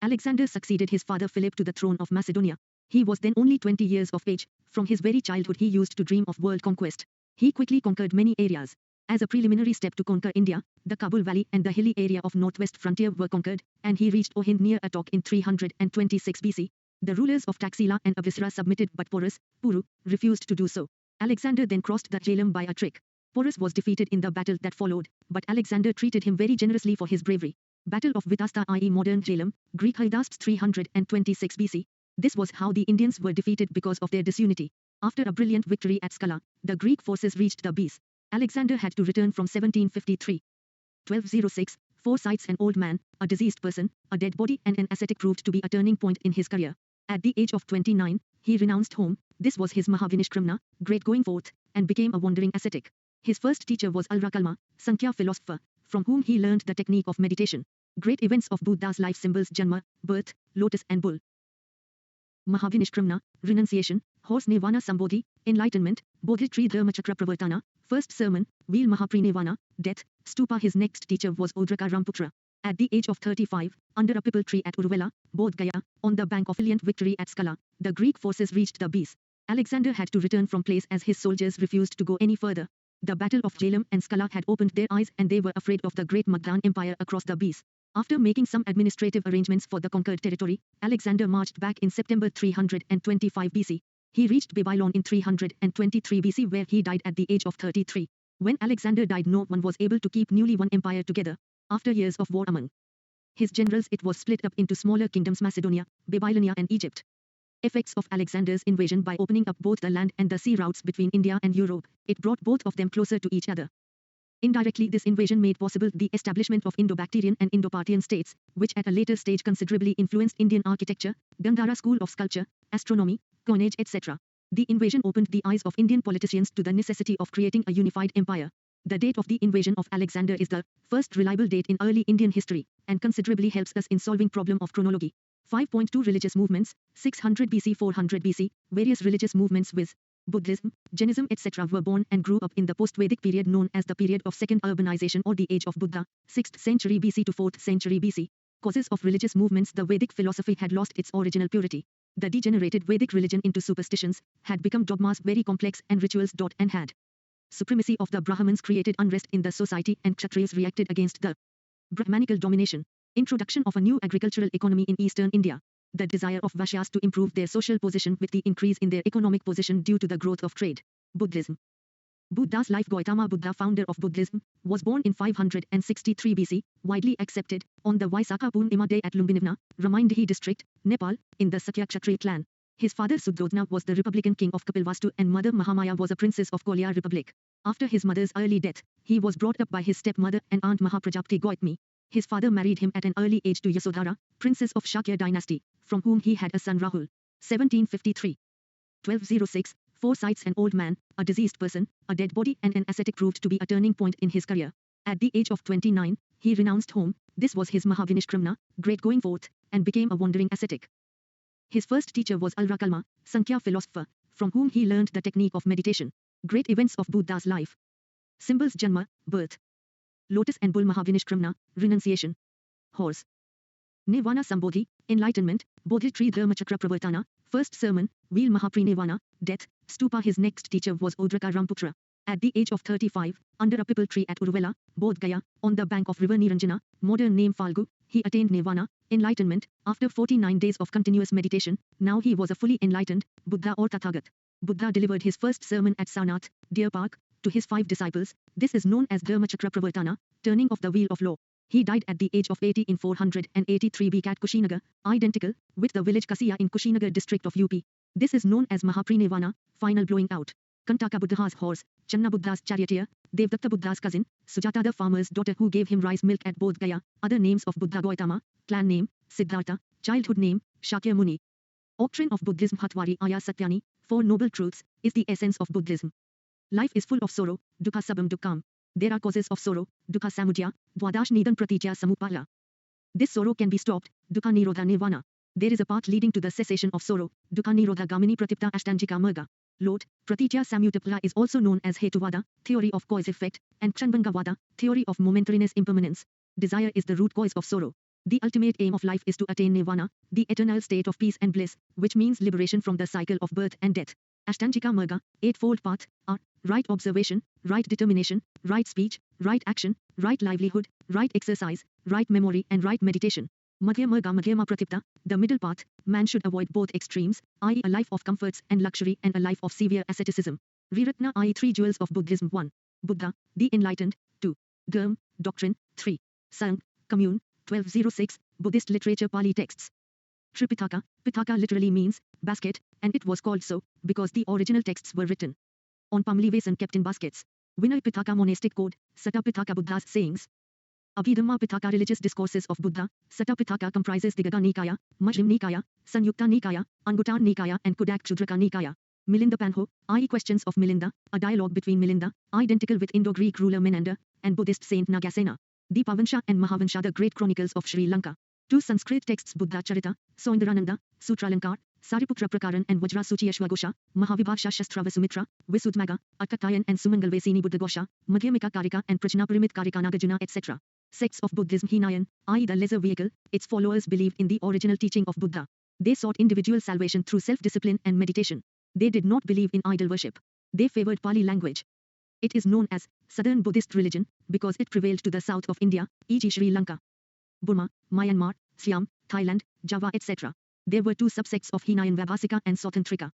Alexander succeeded his father Philip to the throne of Macedonia. He was then only 20 years of age. From his very childhood he used to dream of world conquest. He quickly conquered many areas. As a preliminary step to conquer India, the Kabul Valley and the hilly area of northwest frontier were conquered, and he reached Ohind near Attock in 326 BC. The rulers of Taxila and Avrisra submitted, but Porus, Puru, refused to do so. Alexander then crossed the Jhelum by a trick. Porus was defeated in the battle that followed, but Alexander treated him very generously for his bravery. Battle of Vitasta, i.e. modern Jhelum, Greek Hydaspes 326 BC. This was how the Indians were defeated because of their disunity. After a brilliant victory at Skala, the Greek forces reached the Beas. Alexander had to return from 1753. 1206, Forsyth's an old man, a diseased person, a dead body and an ascetic proved to be a turning point in his career. At the age of 29, he renounced home, this was his Mahavinishkramna, great going forth, and became a wandering ascetic. His first teacher was Al-Rakalma, Sankhya philosopher, from whom he learned the technique of meditation. Great events of Buddha's life symbols: Janma, birth, lotus and bull. Mahavinishkramna, renunciation, horse Nirvana Sambodhi, enlightenment, Bodhitri Dharmachakra Pravartana, first sermon, Wheel Mahaprinirvana, death, stupa. His next teacher was Udraka Ramputra. At the age of 35, under a pipal tree at Uruvela, Bodh Gaya, on the bank of brilliant victory at Skala, the Greek forces reached the Beas. Alexander had to return from place as his soldiers refused to go any further. The battle of Jhelum and Skala had opened their eyes and they were afraid of the great Magadhan Empire across the Beas. After making some administrative arrangements for the conquered territory, Alexander marched back in September 325 BC. He reached Babylon in 323 BC where he died at the age of 33. When Alexander died, no one was able to keep newly won empire together. After years of war among his generals, it was split up into smaller kingdoms: Macedonia, Babylonia and Egypt. Effects of Alexander's invasion: by opening up both the land and the sea routes between India and Europe, it brought both of them closer to each other. Indirectly, this invasion made possible the establishment of Indo-Bactrian and Indo-Parthian states, which at a later stage considerably influenced Indian architecture, Gandhara school of sculpture, astronomy, coinage, etc. The invasion opened the eyes of Indian politicians to the necessity of creating a unified empire. The date of the invasion of Alexander is the first reliable date in early Indian history, and considerably helps us in solving problem of chronology. 5.2 Religious movements, 600 BC 400 BC, various religious movements with Buddhism, Jainism etc. were born and grew up in the post-Vedic period known as the period of second urbanization or the age of Buddha, 6th century BC to 4th century BC. Causes of religious movements: the Vedic philosophy had lost its original purity. The degenerated Vedic religion into superstitions had become dogmas, very complex, and rituals. And had supremacy of the Brahmins created unrest in the society, and Kshatriyas reacted against the Brahmanical domination. Introduction of a new agricultural economy in eastern India. The desire of Vaishyas to improve their social position with the increase in their economic position due to the growth of trade. Buddhism. Buddha's life: Gautama Buddha, founder of Buddhism, was born in 563 BC, widely accepted, on the Vaisakha Purnima day at Lumbinivna, Ramindhi district, Nepal, in the Sakya Kshatriya clan. His father Suddhodana was the Republican king of Kapilvastu and mother Mahamaya was a princess of Kolya Republic. After his mother's early death, he was brought up by his stepmother and aunt Mahaprajapati Gautami. His father married him at an early age to Yasodhara, princess of Shakya dynasty, from whom he had a son Rahul. 1753. 1206, Forsyth's an old man, a diseased person, a dead body and an ascetic proved to be a turning point in his career. At the age of 29, he renounced home, this was his Mahavinishkramna, great going forth, and became a wandering ascetic. His first teacher was Al-Rakalma, Sankhya philosopher, from whom he learned the technique of meditation. Great events of Buddha's life. Symbols: Janma, birth, lotus and bull. Mahavinishkramna, renunciation, horse Nirvana Sambodhi, enlightenment, Bodhitri Dharmachakra Pravartana, first sermon, Wheel Mahaprinirvana, death, stupa. His next teacher was Udraka Ramputra. At the age of 35, under a pipal tree at Uruvela, Bodh Gaya, on the bank of river Niranjana, modern name Falgu, he attained nirvana, enlightenment, after 49 days of continuous meditation. Now he was a fully enlightened Buddha or Tathagat. Buddha delivered his first sermon at Sarnath, Deer Park, to his 5 disciples. This is known as Dharmachakra Pravartana, turning of the wheel of law. He died at the age of 80 in 483 BC at Kushinagar, identical with the village Kasiya in Kushinagar district of UP. This is known as Mahaprinirvana, final blowing out. Kantaka Buddha's horse, Channa Buddha's charioteer, Devdatta Buddha's cousin, Sujata the farmer's daughter who gave him rice milk at Bodh Gaya. Other names of Buddha: Gautama, clan name, Siddhartha, childhood name, Shakya Muni. Doctrine of Buddhism: Hatvari Aya Satyani, 4 noble truths, is the essence of Buddhism. Life is full of sorrow, dukkha sabam dukkam. There are causes of sorrow, dukkha samudaya, dwadash nidan pratitya samupaya. This sorrow can be stopped, dukkha nirodha nirvana. There is a path leading to the cessation of sorrow, Dukkha Nirodha Gamini Pratipta Ashtanjika Marga. Lord, Pratitya Samyutapala is also known as Hetuvada, theory of cause-effect, and Kshanbangavada, theory of momentariness impermanence. Desire is the root cause of sorrow. The ultimate aim of life is to attain nirvana, the eternal state of peace and bliss, which means liberation from the cycle of birth and death. Ashtanjika Marga, eightfold path, are right observation, right determination, right speech, right action, right livelihood, right exercise, right memory and right meditation. Madhya Marga Madhyama Pratipta, the middle path, man should avoid both extremes, i.e. a life of comforts and luxury and a life of severe asceticism. Viratna i.e. three jewels of Buddhism. 1. Buddha, the enlightened. 2. Dharma, doctrine. 3. Sang, commune. 1206, Buddhist literature Pali texts. Tripitaka, Pitaka literally means basket, and it was called so because the original texts were written on palm leaves and kept in baskets. Vinay Pitaka monastic code, Sata Pitaka Buddha's sayings. Abhidhamma Pitaka religious discourses of Buddha. Sata Pitaka comprises the Digha Nikaya, Majjhima Nikaya, Sanyukta Nikaya, Anguttara Nikaya and Kudak Chudraka Nikaya. Milinda Panho, i.e. questions of Milinda, a dialogue between Milinda, identical with Indo-Greek ruler Menander, and Buddhist saint Nagasena. The Pavansha and Mahavansha the great chronicles of Sri Lanka. 2 Sanskrit texts Buddha Charita, Soindarananda, Sutralankar, Sariputra Prakaran and Vajra Suchiyashwagosha, Mahavibhasha Shastrava Sumitra, Visudmaga, Attatayan and Sumangalvesini Buddhagosha, Madhyamika Karika and Prajnaparimit Karika Nagarjuna etc. Sects of Buddhism Hinayan, i.e. the lesser vehicle, its followers believed in the original teaching of Buddha. They sought individual salvation through self-discipline and meditation. They did not believe in idol worship. They favored Pali language. It is known as Southern Buddhist religion because it prevailed to the south of India, e.g. Sri Lanka, Burma, Myanmar, Siam, Thailand, Java etc. There were 2 subsects of Hinayan Vabhasika and Sautantrika.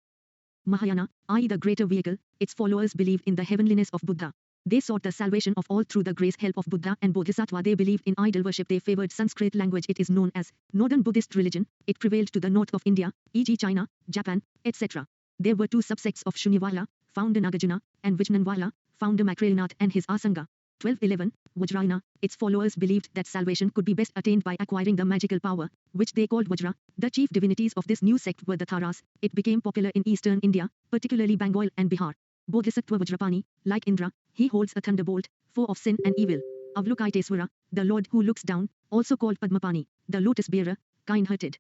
Mahayana, i.e. the greater vehicle, its followers believed in the heavenliness of Buddha. They sought the salvation of all through the grace help of Buddha and Bodhisattva. They believed in idol worship. They favored Sanskrit language. It is known as Northern Buddhist religion. It prevailed to the north of India, e.g. China, Japan, etc. There were 2 subsects of Shunyavada, founder Nagarjuna, and Vijnanvala, founder Makrelnath and his Asanga. 1211, Vajrayana, its followers believed that salvation could be best attained by acquiring the magical power, which they called Vajra. The chief divinities of this new sect were the Tharas. It became popular in eastern India, particularly Bengal and Bihar. Bodhisattva Vajrapani, like Indra, he holds a thunderbolt, foe of sin and evil. Avlokiteswara, the Lord who looks down, also called Padmapani, the lotus bearer, kind-hearted.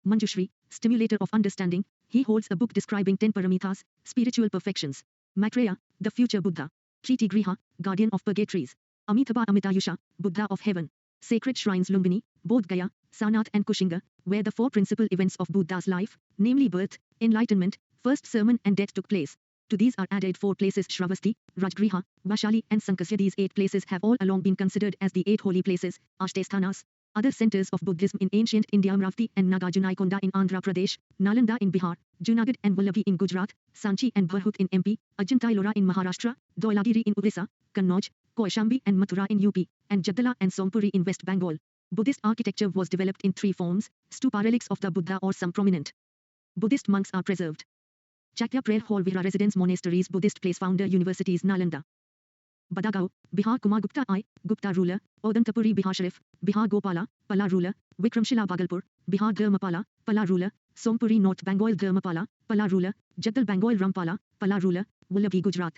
Manjushri, stimulator of understanding, he holds a book describing 10 paramitas, spiritual perfections. Maitreya, the future Buddha. Griha, guardian of purgatories. Amitabha Amitayusha, Buddha of heaven. Sacred shrines Lumbini, Bodh Gaya, Sarnath and Kushinga, where the 4 principal events of Buddha's life, namely birth, enlightenment, first sermon and death took place. To these are added 4 places Shravasti, Rajgriha, Vaishali and Sankasya. These 8 places have all along been considered as the 8 holy places, Ashtasthanas. Other centers of Buddhism in ancient India Amravati and Nagarjunakonda in Andhra Pradesh, Nalanda in Bihar, Junagadh and Vallabhi in Gujarat, Sanchi and Bharhut in MP, Ajanta Ellora in Maharashtra, Dhaulagiri in Odisha, Kannauj, Kaushambi and Mathura in UP, and Jadala and Sompuri in West Bengal. Buddhist architecture was developed in 3 forms, stupa relics of the Buddha or some prominent Buddhist monks are preserved. Chakya Prayer Hall Vihara Residence Monasteries Buddhist Place Founder Universities Nalanda. Badagao, Bihar Kumar I, Gupta ruler, Odantapuri Bihar Sharif, Bihar Gopala, Pala ruler, Vikramshila Bhagalpur, Bihar Dharmapala, Pala ruler, Sompuri North Bengal Dharmapala, Pala ruler, Jaddal Bengal Rampala, Pala ruler, Vallabhi Gujarat.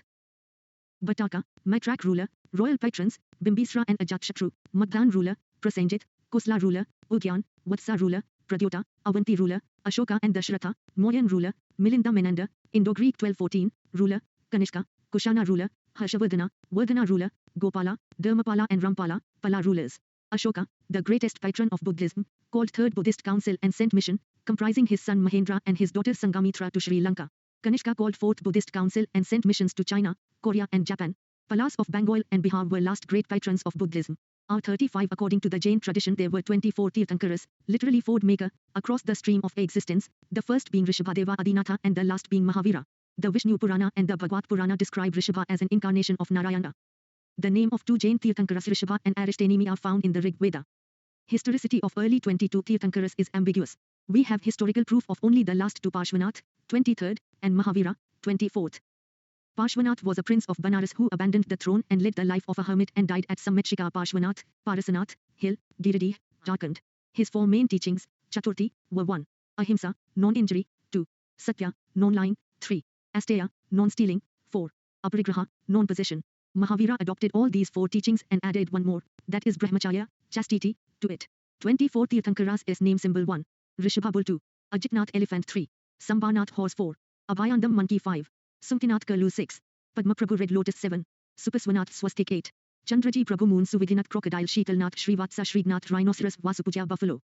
Bataka, Maitrak ruler, royal patrons, Bimbisra and Ajatshatru, Magdan ruler, Prasenjit, Kosla ruler, Udyan, Vatsa ruler, Pradyota, Avanti ruler, Ashoka and Dashratha, Mauryan ruler, Milinda Menander, Indo-Greek 1214, ruler, Kanishka, Kushana ruler, Harshavardhana, Vardhana ruler, Gopala, Dharmapala and Rampala, Pala rulers. Ashoka, the greatest patron of Buddhism, called Third Buddhist Council and sent mission, comprising his son Mahendra and his daughter Sangamitra to Sri Lanka. Kanishka called Fourth Buddhist Council and sent missions to China, Korea and Japan. Palas of Bengal and Bihar were last great patrons of Buddhism. R35 According to the Jain tradition there were 24 Tirthankaras, literally ford maker, across the stream of existence, the first being Rishabhadeva Adinatha and the last being Mahavira. The Vishnu Purana and the Bhagavad Purana describe Rishabha as an incarnation of Narayana. The name of 2 Jain Tirthankaras Rishabha and Arishthanemi are found in the Rig Veda. Historicity of early 22 Tirthankaras is ambiguous. We have historical proof of only the last 2 Parshvanath, 23rd, and Mahavira, 24th. Parshvanath was a prince of Banaras who abandoned the throne and led the life of a hermit and died at Sammetshika Parshvanath, Parasanath, Hill, Giridih, Jharkhand. His 4 main teachings, Chaturthi, were 1. Ahimsa, non-injury, 2. Satya, non-lying, 3. Asteya, non-stealing, 4. Aparigraha, non-possession. Mahavira adopted all these 4 teachings and added one more, that is Brahmacharya, chastity, to it. 24 Tirthankaras is name symbol 1. Rishabha 2. Ajitnath elephant 3. Sambhanath horse 4. Abhayandam monkey 5. Sumtinath curlew 6. Padmaprabhu red lotus 7. Supaswanath swastik 8. Chandraji Prabhu moon Suviginath crocodile Sheetalnath Srivatsa Shrignath rhinoceros Vasupuja buffalo.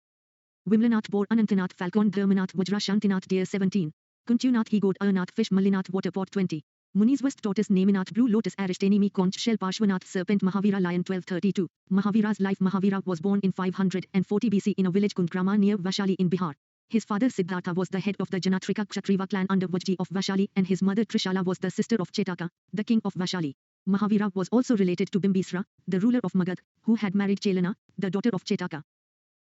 Vimlanath boar Anantanath falcon Dharmanath Vajra Shantinath deer 17. Kuntunath he goat Arnath fish Malinath waterpot 20. Muniswast tortoise Neminath blue lotus Arishtani conch shell Parshvanath serpent Mahavira lion 1232. Mahavira's life. Mahavira was born in 540 BC in a village Kundrama near Vaishali in Bihar. His father Siddhartha was the head of the Janatrika Kshatriya clan under Vajji of Vaishali, and his mother Trishala was the sister of Chetaka, the king of Vaishali. Mahavira was also related to Bimbisra, the ruler of Magad, who had married Chelana, the daughter of Chetaka.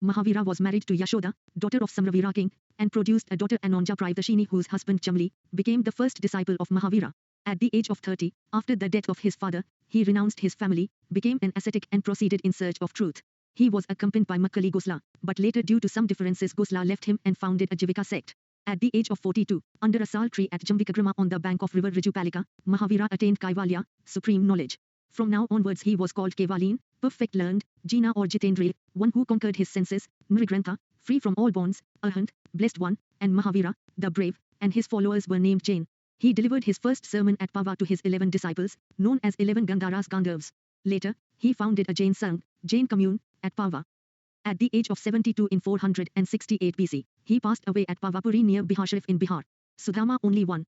Mahavira was married to Yashoda, daughter of Samravira king, and produced a daughter Ananja Privdashini, whose husband Chamli became the first disciple of Mahavira. At the age of 30, after the death of his father, he renounced his family, became an ascetic and proceeded in search of truth. He was accompanied by Makkali Gosla, but later due to some differences Gosla left him and founded a Jivika sect. At the age of 42, under a sal tree at Jambikagrama on the bank of river Rijupalika, Mahavira attained Kaivalya, supreme knowledge. From now onwards he was called Kevalin, perfect learned, Jina or Jitendriya, one who conquered his senses, Nrigrantha, free from all bonds, Arhant, blessed one, and Mahavira, the brave, and his followers were named Jain. He delivered his first sermon at Pava to his 11 disciples, known as 11 Gandharas Gandharvas. Later, he founded a Jain Sangh, Jain commune, at Pava. At the age of 72 in 468 BC, he passed away at Pavapuri near Biharsharif in Bihar. Sudama only one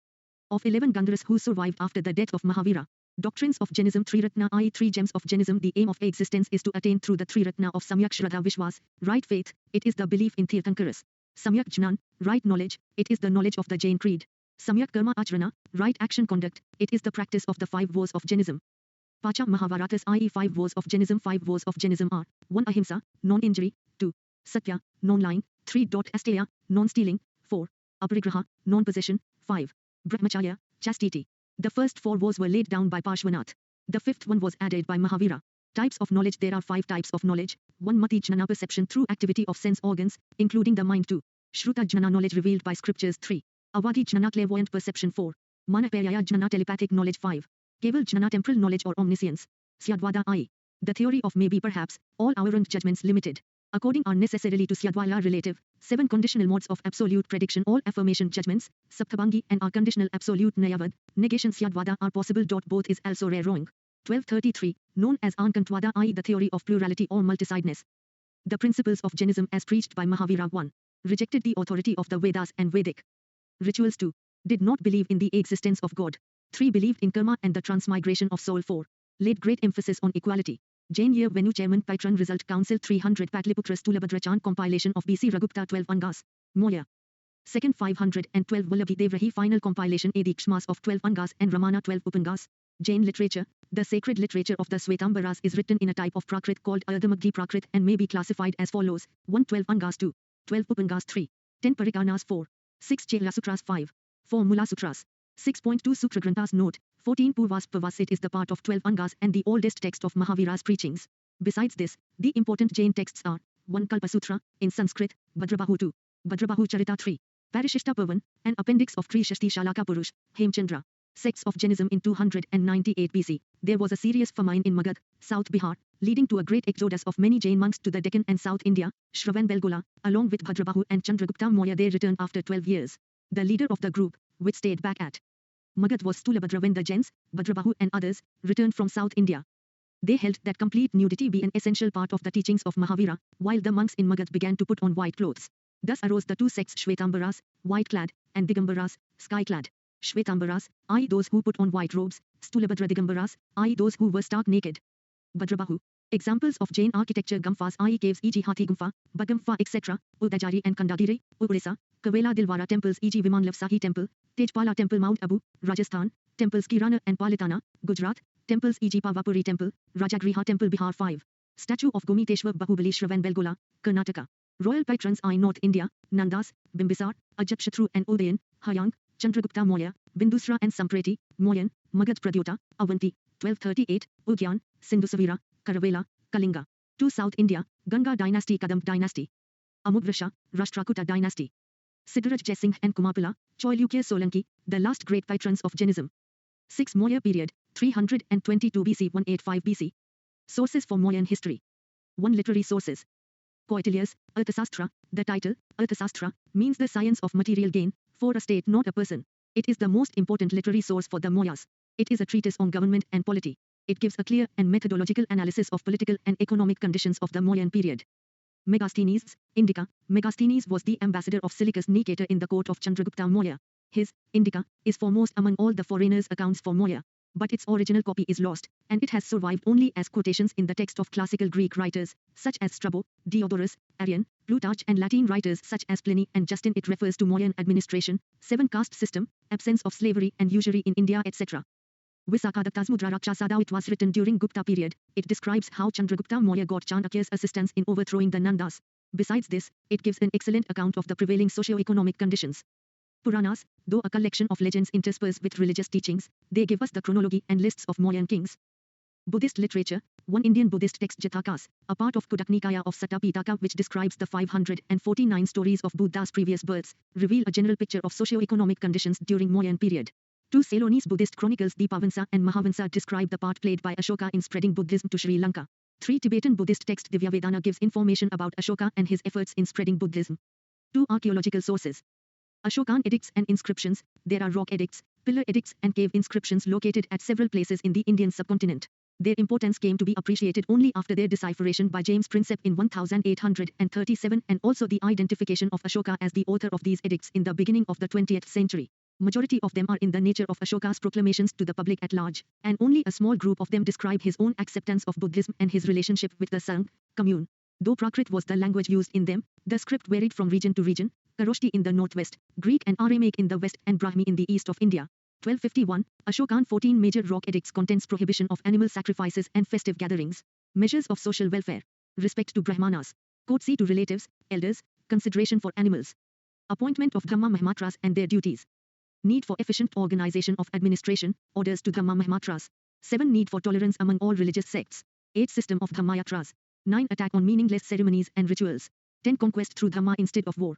of 11 Gandharas who survived after the death of Mahavira. Doctrines of Jainism. Triratna, i.e. 3 gems of Jainism. The aim of existence is to attain through the Triratna of Samyak Shraddha Vishwas, right faith. It is the belief in Tirthankaras. Samyak Jnan, right knowledge. It is the knowledge of the Jain creed. Samyak Karma Acharana, right action conduct. It is the practice of the 5 vows of Jainism. Pacha Mahavaratas, i.e. 5 vows of Jainism. 5 vows of Jainism are 1. Ahimsa, non-injury. 2. Satya, non-lying. 3. Asteya, non-stealing. 4. Aparigraha, non-possession. 5. Brahmacharya, chastity. The first 4 vows were laid down by Parshvanath. The 5th one was added by Mahavira. Types of knowledge. There are 5 types of knowledge. 1. Mati Jnana, perception through activity of sense organs, including the mind. 2. Shruta Jnana, knowledge revealed by scriptures. 3. Avadi Jnana, clairvoyant perception. 4. Manapayaya Jnana, telepathic knowledge. 5. Keval Jnana, temporal knowledge or omniscience. Syadvada, i.e. the theory of maybe, perhaps, all our judgments limited. According are necessarily to Syadvaya relative. 7 conditional modes of absolute prediction. All affirmation judgments, Saptabhangi, and are conditional absolute Nayavad. Negation Syadvada are possible. Both is also rare wrong. 1233, known as Ankantwada, i.e. the theory of plurality or multisideness. The principles of Jainism as preached by Mahavira. 1. Rejected the authority of the Vedas and Vedic rituals. 2. Did not believe in the existence of God. 3. Believed in karma and the transmigration of soul. 4. Laid great emphasis on equality. Jain Year Venu Chairman Patron Result Council 300 Patliputras Tulabhadrachan compilation of BC Ragupta 12 Angas. Moya. Second 512 Vallabhi Devrahi final compilation Adikshmas of 12 Angas and Ramana 12 Upangas. Jain literature. The sacred literature of the Svetambaras is written in a type of Prakrit called Ardhamaggi Prakrit and may be classified as follows. 1. 12 Angas. 2. 12 Upangas. 3. 10 Parikanas. 4. 6 Chela Sutras. 5. 4 Mula Sutras. 6.2 Sutragranthas. Note. 14 Purvas Pavas. It is the part of 12 Angas and the oldest text of Mahavira's preachings. Besides this, the important Jain texts are 1 Kalpasutra, in Sanskrit, Bhadrabahu 2. Bhadrabahu Charita 3. Parishishta Pavan, an appendix of Trishashti Shalaka Purush, Hemchandra. Sects of Jainism. In 298 BC, there was a serious famine in Magad, South Bihar, leading to a great exodus of many Jain monks to the Deccan and South India. Shravan Belgola, along with Bhadrabahu and Chandragupta Maurya, they returned after 12 years. The leader of the group, which stayed back at Magad, was Stulabhadra when the Jains, Bhadrabahu and others, returned from South India. They held that complete nudity be an essential part of the teachings of Mahavira, while the monks in Magad began to put on white clothes. Thus arose the 2 sects, Shvetambaras, white-clad, and Digambaras, sky-clad. Shvetambaras, i.e. those who put on white robes, Stulabhadra Digambaras, i.e. those who were stark naked. Bhadrabahu. Examples of Jain architecture: Gumfas, i.e. caves, e.g. Hathi Gumfa, Bagamfa, etc., Udajari and Kandadiri, Urisa, Kavela Dilwara temples, e.g. Vimanlav Sahi temple, Tejpala temple, Mount Abu, Rajasthan, temples Kirana and Palitana, Gujarat, temples e.g. Pavapuri temple, Rajagriha temple, Bihar. 5. Statue of Gomiteshwar Bahubali, Shravan Belgola, Karnataka. Royal patrons are North India, Nandas, Bimbisar, Ajatshatru and Udayan, Hayang, Chandragupta Maurya, Bindusra and Sampreti, Mauryan, Magad Pradyota, Avanti, 1238, Udyan, Sindhusavira, Karavela, Kalinga. 2. South India, Ganga dynasty, Kadamp dynasty. Amugrasha, Rashtrakuta dynasty. Siddharaj Jaisingh and Kumapila, Cholukya Solanki, the last great patrons of Jainism. 6. Maurya period, 322 BC 185 BC. Sources for Mauryan history. 1. Literary sources. Kautilya's Arthasastra. The title, Arthasastra, means the science of material gain, for a state not a person. It is the most important literary source for the Mauryas. It is a treatise on government and polity. It gives a clear and methodological analysis of political and economic conditions of the Mauryan period. Megasthenes, Indica. Megasthenes was the ambassador of Seleucus Nicator in the court of Chandragupta Maurya. His Indica is foremost among all the foreigners' accounts for Maurya. But its original copy is lost, and it has survived only as quotations in the text of classical Greek writers, such as Strabo, Diodorus, Arrian, Plutarch, and Latin writers such as Pliny and Justin. It refers to Mauryan administration, seven-caste system, absence of slavery and usury in India, etc. Visakadatta's Mudra Rakshasada. It was written during Gupta period. It describes how Chandragupta Maurya got Chanakya's assistance in overthrowing the Nandas. Besides this, it gives an excellent account of the prevailing socio-economic conditions. Puranas, though a collection of legends interspersed with religious teachings, they give us the chronology and lists of Mauryan kings. Buddhist literature. One Indian Buddhist text Jatakas, a part of Kudak Nikaya of Satta Pitaka, which describes the 549 stories of Buddha's previous births, reveal a general picture of socio-economic conditions during Mauryan period. Two Ceylonese Buddhist chronicles Deepavansa and Mahavansa describe the part played by Ashoka in spreading Buddhism to Sri Lanka. Three Tibetan Buddhist text Divyavedana gives information about Ashoka and his efforts in spreading Buddhism. Two archaeological sources. Ashokan edicts and inscriptions. There are rock edicts, pillar edicts, and cave inscriptions located at several places in the Indian subcontinent. Their importance came to be appreciated only after their decipheration by James Prinsep in 1837, and also the identification of Ashoka as the author of these edicts in the beginning of the 20th century. Majority of them are in the nature of Ashoka's proclamations to the public at large, and only a small group of them describe his own acceptance of Buddhism and his relationship with the Sangha commune. Though Prakrit was the language used in them, the script varied from region to region. Kharoshthi in the northwest, Greek and Aramaic in the west, and Brahmi in the east of India. 1251, Ashokan 14 major rock edicts contains prohibition of animal sacrifices and festive gatherings. Measures of social welfare. Respect to Brahmanas. Courtesy to relatives, elders, consideration for animals. Appointment of Dhamma Mahmatras and their duties. Need for efficient organization of administration, orders to Dhamma Mahmatras. 7. Need for tolerance among all religious sects. 8. System of Dhammayatras. 9. Attack on meaningless ceremonies and rituals. 10. Conquest through Dhamma instead of war.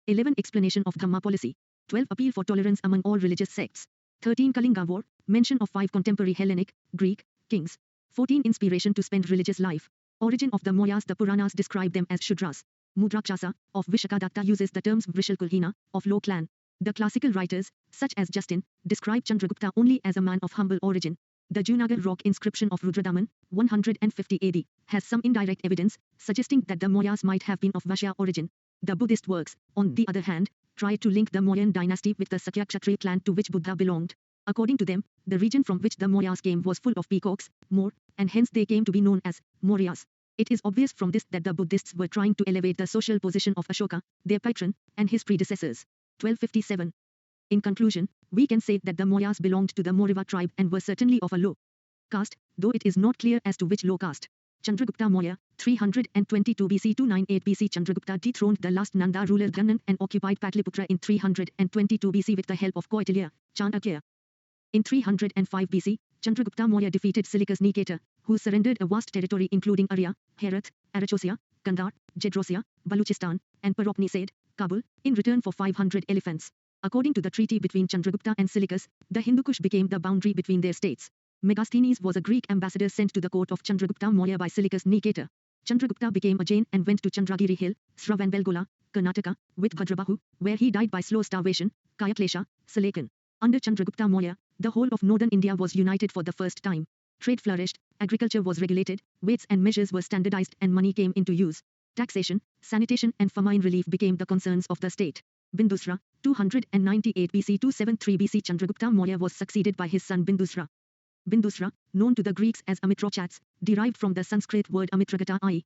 11. Explanation of Dhamma policy. 12. Appeal for tolerance among all religious sects. 13. Kalinga War. Mention of 5 contemporary Hellenic, Greek, kings. 14. Inspiration to spend religious life. Origin of the Mauryas. The Puranas describe them as Shudras. Mudrakshasa, of Vishakadatta, uses the terms Vrishalkulhina, of low clan. The classical writers, such as Justin, describe Chandragupta only as a man of humble origin. The Junagadh rock inscription of Rudradaman, 150 AD, has some indirect evidence, suggesting that the Mauryas might have been of Vaishya origin. The Buddhist works, on the other hand, try to link the Mauryan dynasty with the Sakya Kshatriya clan to which Buddha belonged. According to them, the region from which the Mauryas came was full of peacocks, more, and hence they came to be known as Mauryas. It is obvious from this that the Buddhists were trying to elevate the social position of Ashoka, their patron, and his predecessors. 1257. In conclusion, we can say that the Mauryas belonged to the Maurya tribe and were certainly of a low caste, though it is not clear as to which low caste. Chandragupta Maurya, 322 BC to 98 BC. Chandragupta dethroned the last Nanda ruler Dhanan and occupied Patliputra in 322 BC with the help of Kautilya, Chanakya. In 305 BC, Chandragupta Maurya defeated Seleucus Nicator, who surrendered a vast territory including Arya, Herat, Arachosia, Kandar, Jedrosia, Baluchistan, and Paropnesed, Kabul, in return for 500 elephants. According to the treaty between Chandragupta and Seleucus, the Hindu Kush became the boundary between their states. Megasthenes was a Greek ambassador sent to the court of Chandragupta Maurya by Seleucus Nicator. Chandragupta became a Jain and went to Chandragiri Hill, Sravanbelgola, Karnataka, with Bhadrabahu, where he died by slow starvation, Kayaklesha, Salakan. Under Chandragupta Maurya, the whole of northern India was united for the first time. Trade flourished, agriculture was regulated, weights and measures were standardized, and money came into use. Taxation, sanitation, and famine relief became the concerns of the state. Bindusra, 298 BC to 73 BC. Chandragupta Maurya was succeeded by his son Bindusra. Bindusra, known to the Greeks as Amitrochats, derived from the Sanskrit word Amitragata i.e.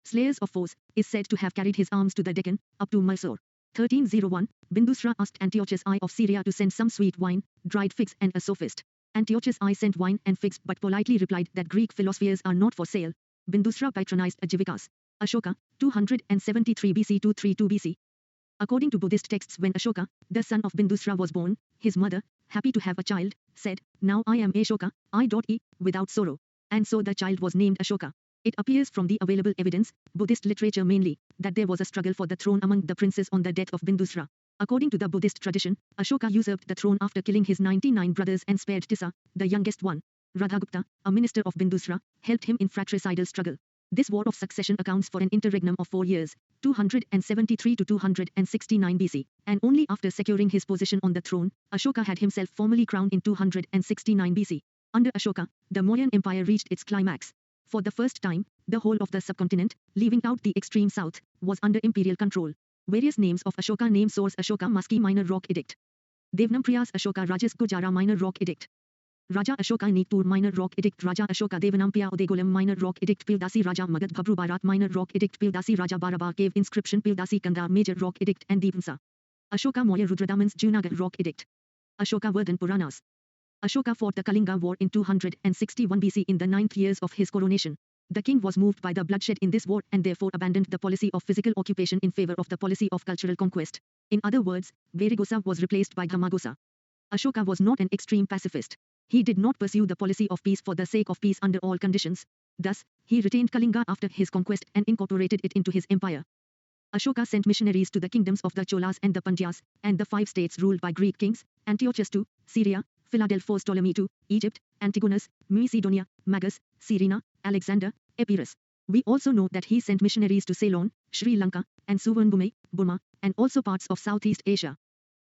slayers of foes, is said to have carried his arms to the Deccan, up to Mysore. 1301, Bindusra asked Antiochus I of Syria to send some sweet wine, dried figs, and a sophist. Antiochus I sent wine and figs but politely replied that Greek philosophers are not for sale. Bindusra patronized Ajivikas. Ashoka, 273 BC to 32 BC. According to Buddhist texts, when Ashoka, the son of Bindusra, was born, his mother, happy to have a child, said, "Now I am Ashoka, I.e. without sorrow." And so the child was named Ashoka. It appears from the available evidence, Buddhist literature mainly, that there was a struggle for the throne among the princes on the death of Bindusra. According to the Buddhist tradition, Ashoka usurped the throne after killing his 99 brothers and spared Tissa, the youngest one. Radhagupta, a minister of Bindusra, helped him in fratricidal struggle. This war of succession accounts for an interregnum of 4 years, 273 to 269 BC, and only after securing his position on the throne, Ashoka had himself formally crowned in 269 BC. Under Ashoka, the Mauryan Empire reached its climax. For the first time, the whole of the subcontinent, leaving out the extreme south, was under imperial control. Various names of Ashoka name source: Ashoka Maski Minor Rock Edict, Devnampriyas Ashoka Rajas Gujara Minor Rock Edict, Raja Ashoka Nigpur Minor Rock Edict, Raja Ashoka Devanampiya Udegolam Minor Rock Edict, Pildasi Raja Magad Bhabru Bharat Minor Rock Edict, Pildasi Raja Barabar Cave Inscription, Pildasi Kanda Major Rock Edict and Deepamsa. Ashoka Maurya Rudradaman's Junagadh Rock Edict. Ashoka Vardhan Puranas. Ashoka fought the Kalinga War in 261 BC in the 9th years of his coronation. The king was moved by the bloodshed in this war and therefore abandoned the policy of physical occupation in favor of the policy of cultural conquest. In other words, Varigosa was replaced by Dhammagosa. Ashoka was not an extreme pacifist. He did not pursue the policy of peace for the sake of peace under all conditions. Thus, he retained Kalinga after his conquest and incorporated it into his empire. Ashoka sent missionaries to the kingdoms of the Cholas and the Pandyas, and the 5 states ruled by Greek kings: Antiochus II, Syria, Philadelphos Ptolemy II, Egypt, Antigonus, Macedonia, Magus, Cyrene, Alexander, Epirus. We also know that he sent missionaries to Ceylon, Sri Lanka, and Suvarnabhumi, Burma, and also parts of Southeast Asia.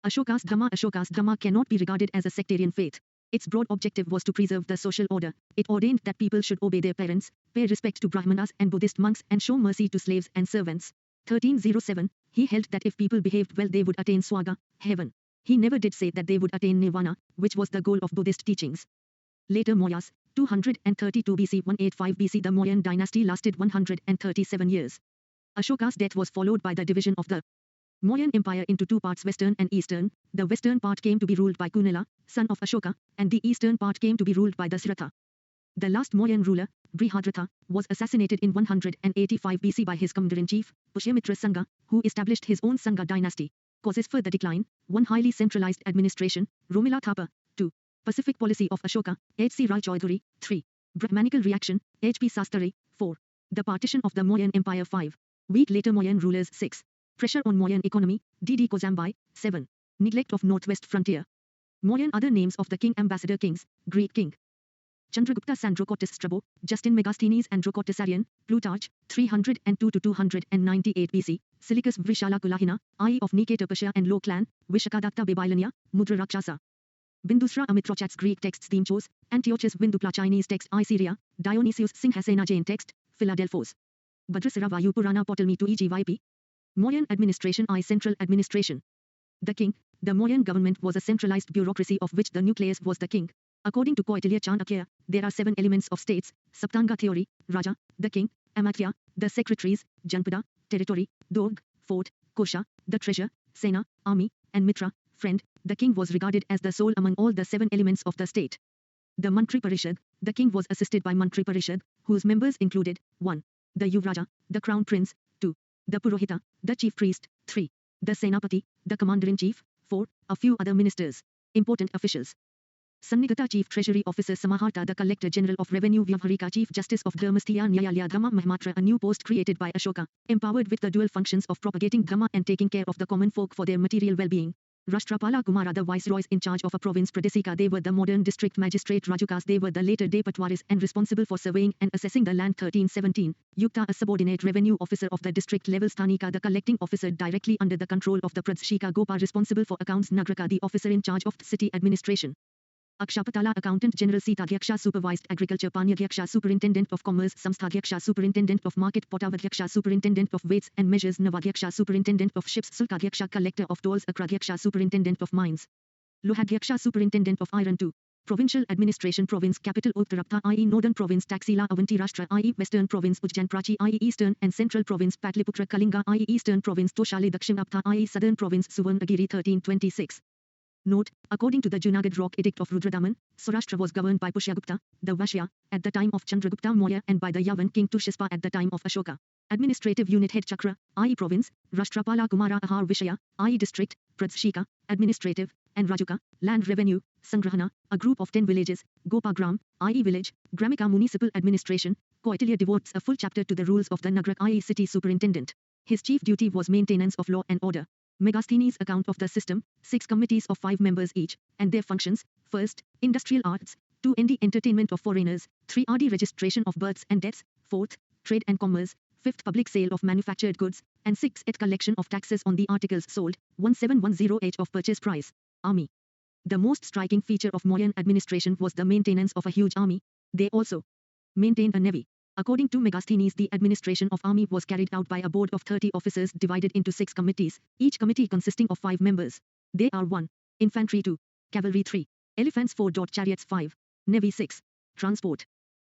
Ashoka's Dhamma cannot be regarded as a sectarian faith. Its broad objective was to preserve the social order. It ordained that people should obey their parents, pay respect to Brahmanas and Buddhist monks, and show mercy to slaves and servants. 1307, he held that if people behaved well they would attain Swarga, heaven. He never did say that they would attain Nirvana, which was the goal of Buddhist teachings. Later Mauryas, 232 BC 185 BC. The Mauryan dynasty lasted 137 years. Ashoka's death was followed by the division of the Mauryan Empire into 2 parts, western and eastern. The western part came to be ruled by Kunala, son of Ashoka, and the eastern part came to be ruled by Dasiratha. The last Mauryan ruler, Brihadratha, was assassinated in 185 BC by his commander-in-chief, Pushyamitra Sangha, who established his own Sangha dynasty. Causes for the decline: 1. Highly centralized administration, Romila Thapa. 2. Pacific policy of Ashoka, H.C. Rai Chaudhuri. 3. Brahmanical reaction, H.P. Sastari. 4. The partition of the Mauryan Empire. 5. Weak later Mauryan rulers. 6. Pressure on Mauryan economy, D.D. Kozambai. 7. Neglect of northwest frontier. Mauryan other names of the king: ambassador kings, Greek king Chandragupta Sandrocotis Strabo, Justin Megasthenes Androcotisarian, Plutarch, 302 to 298 BC, Silicus Vrishala Kulahina, I of Niketer Persia and Low clan, Vishakadatta Babylonia, Mudra Rakshasa. Bindusra Amitrochat's Greek text Themchos, Antiochus Vindupla Chinese text I Syria, Dionysius Singhasena Jain text, Philadelphos. Bhadrasara Vayu Purana Ptolemy to EGYP. Mauryan administration I Central administration. The king, the Mauryan government was a centralized bureaucracy of which the nucleus was the king. According to Kautilya Chanakya, there are 7 elements of states: Saptanga theory, Raja, the king; Amatya, the secretaries; Janpada, territory; Dorg, fort; Kosha, the treasure; Sena, army; and Mitra, friend. The king was regarded as the soul among all the 7 elements of the state. The Mantri Parishad, the king was assisted by Mantri Parishad, whose members included: 1. The Yuvraja, the crown prince; 2. The Purohita, the chief priest; 3. The Senapati, the commander-in-chief; 4. A few other ministers. Important officials: Sannigata Chief Treasury Officer; Samaharta the Collector General of Revenue; Vyavharika Chief Justice of Dharmasthya Nyayalaya; Dhamma Mahmatra, a new post created by Ashoka, empowered with the dual functions of propagating Dhamma and taking care of the common folk for their material well-being. Rashtrapala Kumara, the viceroys in charge of a province. Pradesika, they were the modern district magistrate. Rajukas, they were the later day patwaris and responsible for surveying and assessing the land. 1317, Yukta, a subordinate revenue officer of the district level. Sthanika, the collecting officer directly under the control of the Pradshika. Gopa, responsible for accounts. Nagraka, the officer in charge of city administration. Akshapatala, accountant general. Sitadhyaksha, supervised agriculture. Panyadhyaksha, superintendent of commerce. Samstadhyaksha, superintendent of market. Potavadhyaksha, superintendent of weights and measures. Navadhyaksha, superintendent of ships. Sulkadhyaksha, collector of tolls. Akradhyaksha, superintendent of mines. Lohadhyaksha, superintendent of iron. 2. Provincial administration. Province capital Uttarapta, i.e. northern province. Taxila Avanti Rashtra, i.e. western province. Ujjain Prachi, i.e. eastern and central province. Patliputra Kalinga, i.e. eastern province. Toshali Dakshinapta, i.e. southern province. Suvarnagiri. 1326. Note: according to the Junagadh Rock Edict of Rudradaman, Saurashtra was governed by Pushyagupta, the Vashya, at the time of Chandragupta Maurya, and by the Yavan king Tushaspa at the time of Ashoka. Administrative unit head: Chakra, i.e. province; Rashtrapala Kumara Ahar Vishaya, i.e. district; Pradshika, administrative; and Rajuka, land revenue; Sangrahana, a group of 10 villages; Gopagram, i.e. village; Gramika, municipal administration. Kautilya devotes a full chapter to the rules of the Nagrak, i.e. city superintendent. His chief duty was maintenance of law and order. Megasthenes' account of the system: 6 committees of 5 members each, and their functions: first, industrial arts; 2. ND entertainment of foreigners; 3. RD registration of births and deaths; 4th, trade and commerce, 5th public sale of manufactured goods, and 6th collection of taxes on the articles sold, 1710h of purchase price. Army. The most striking feature of Mauryan administration was the maintenance of a huge army. They also maintained a navy. According to Megasthenes, the administration of army was carried out by a board of 30 officers divided into 6 committees, each committee consisting of 5 members. They are 1. Infantry 2. Cavalry 3. Elephants 4. Chariots 5. Navy 6. Transport.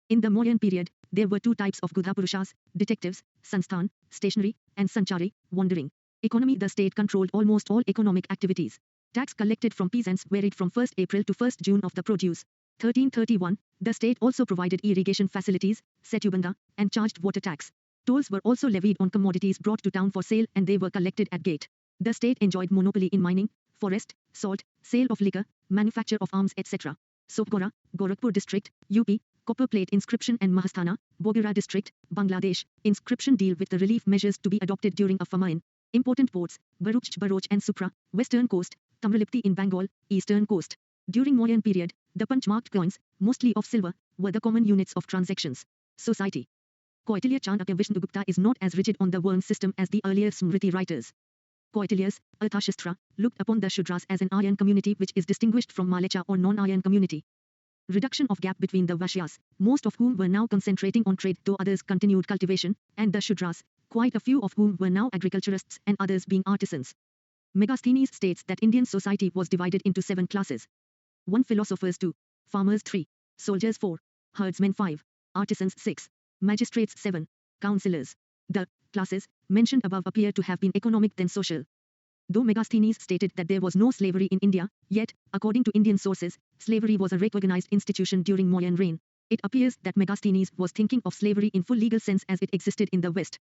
In the Mauryan period, there were 2 types of Gudha Purushas, detectives, Sansthan, stationary, and Sanchari, wandering. Economy. The state controlled almost all economic activities. Tax collected from peasants varied from 1st April to 1st June of the produce. 1331, the state also provided irrigation facilities, setubanda, and charged water tax. Tolls were also levied on commodities brought to town for sale and they were collected at gate. The state enjoyed monopoly in mining, forest, salt, sale of liquor, manufacture of arms etc. Sopgora, Gorakhpur district, UP, copper plate inscription and Mahasthana, Bogira district, Bangladesh, inscription deal with the relief measures to be adopted during a famine. Important ports, Bharuch and Supra, western coast, Tamralipti in Bengal, eastern coast. During Mauryan period, the punch-marked coins, mostly of silver, were the common units of transactions. Society. Kautilya Chanakya Vishnugupta is not as rigid on the Varna system as the earlier Smriti writers. Kautilya's Arthashastra looked upon the Shudras as an Aryan community which is distinguished from Malecha or non-Aryan community. Reduction of gap between the Vaishyas, most of whom were now concentrating on trade though others continued cultivation, and the Shudras, quite a few of whom were now agriculturists and others being artisans. Megasthenes states that Indian society was divided into 7 classes. 1. Philosophers 2. Farmers 3. Soldiers 4. Herdsmen 5. Artisans 6. Magistrates 7. Councillors. The classes mentioned above appear to have been economic then social. Though Megasthenes stated that there was no slavery in India, yet, according to Indian sources, slavery was a recognized institution during Mauryan reign. It appears that Megasthenes was thinking of slavery in full legal sense as it existed in the West.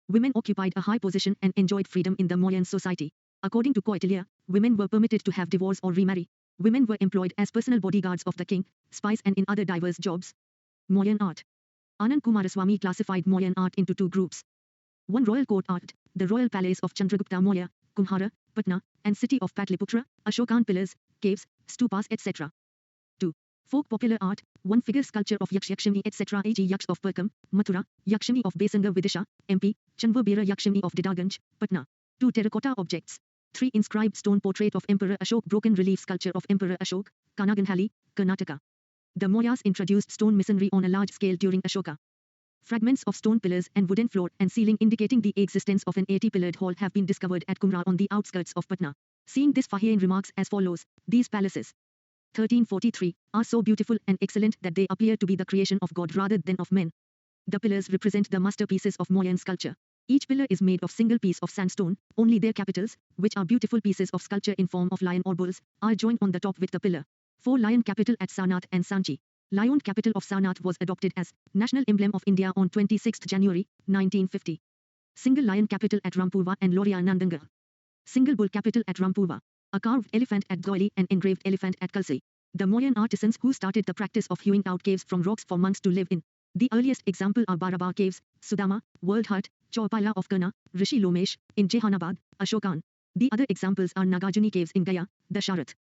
Women occupied a high position and enjoyed freedom in the Mauryan society. According to Kautilya, women were permitted to have divorce or remarry. Women were employed as personal bodyguards of the king, spies and in other diverse jobs. Mauryan art. Anand Kumaraswamy classified Mauryan art into 2 groups. 1. Royal court art, the royal palace of Chandragupta Maurya, Kumhara, Patna, and city of Patliputra, Ashokan pillars, caves, stupas etc. 2. Folk popular art, 1 figure sculpture of Yakshmi etc. e.g. Yaksh of Perkam, Mathura, Yakshmi of Besanga Vidisha, MP, Chanvabera Yakshmi of Didaganj, Patna. 2. Terracotta objects. 3. Inscribed stone portrait of Emperor Ashok, broken relief sculpture of Emperor Ashok, Kanaganhalli, Karnataka. The Mauryas introduced stone masonry on a large scale during Ashoka. Fragments of stone pillars and wooden floor and ceiling indicating the existence of an 80-pillared hall have been discovered at Kumra on the outskirts of Patna. Seeing this, Fahian remarks as follows: these palaces, 1343, are so beautiful and excellent that they appear to be the creation of God rather than of men. The pillars represent the masterpieces of Mauryan sculpture. Each pillar is made of single piece of sandstone, only their capitals, which are beautiful pieces of sculpture in form of lion or bulls, are joined on the top with the pillar. 4. Lion capital at Sarnath and Sanchi. Lion capital of Sarnath was adopted as national emblem of India on 26 January, 1950. Single lion capital at Rampurva and Loria Nandangarh. Single bull capital at Rampurva. A carved elephant at Doili and engraved elephant at Kalsi. The Mauryan artisans who started the practice of hewing out caves from rocks for monks to live in. The earliest example are Barabar caves, Sudama, World Hut, Chaupala of Karna, Rishi Lomesh, in Jehanabad, Ashokan. The other examples are Nagarjuni caves in Gaya, Dasharath.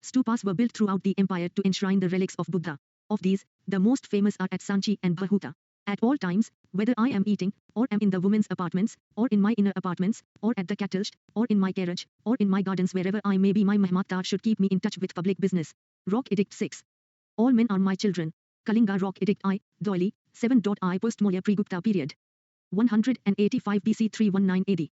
Stupas were built throughout the empire to enshrine the relics of Buddha. Of these, the most famous are at Sanchi and Bhahuta. At all times, whether I am eating, or am in the women's apartments, or in my inner apartments, or at the cattle, or in my carriage, or in my gardens, wherever I may be, my Mahmatar should keep me in touch with public business. Rock Edict 6. All men are my children. Kalinga Rock Edict I, Doili, 7. I Post-Maurya Pre-Gupta period. 185 BC 319 AD.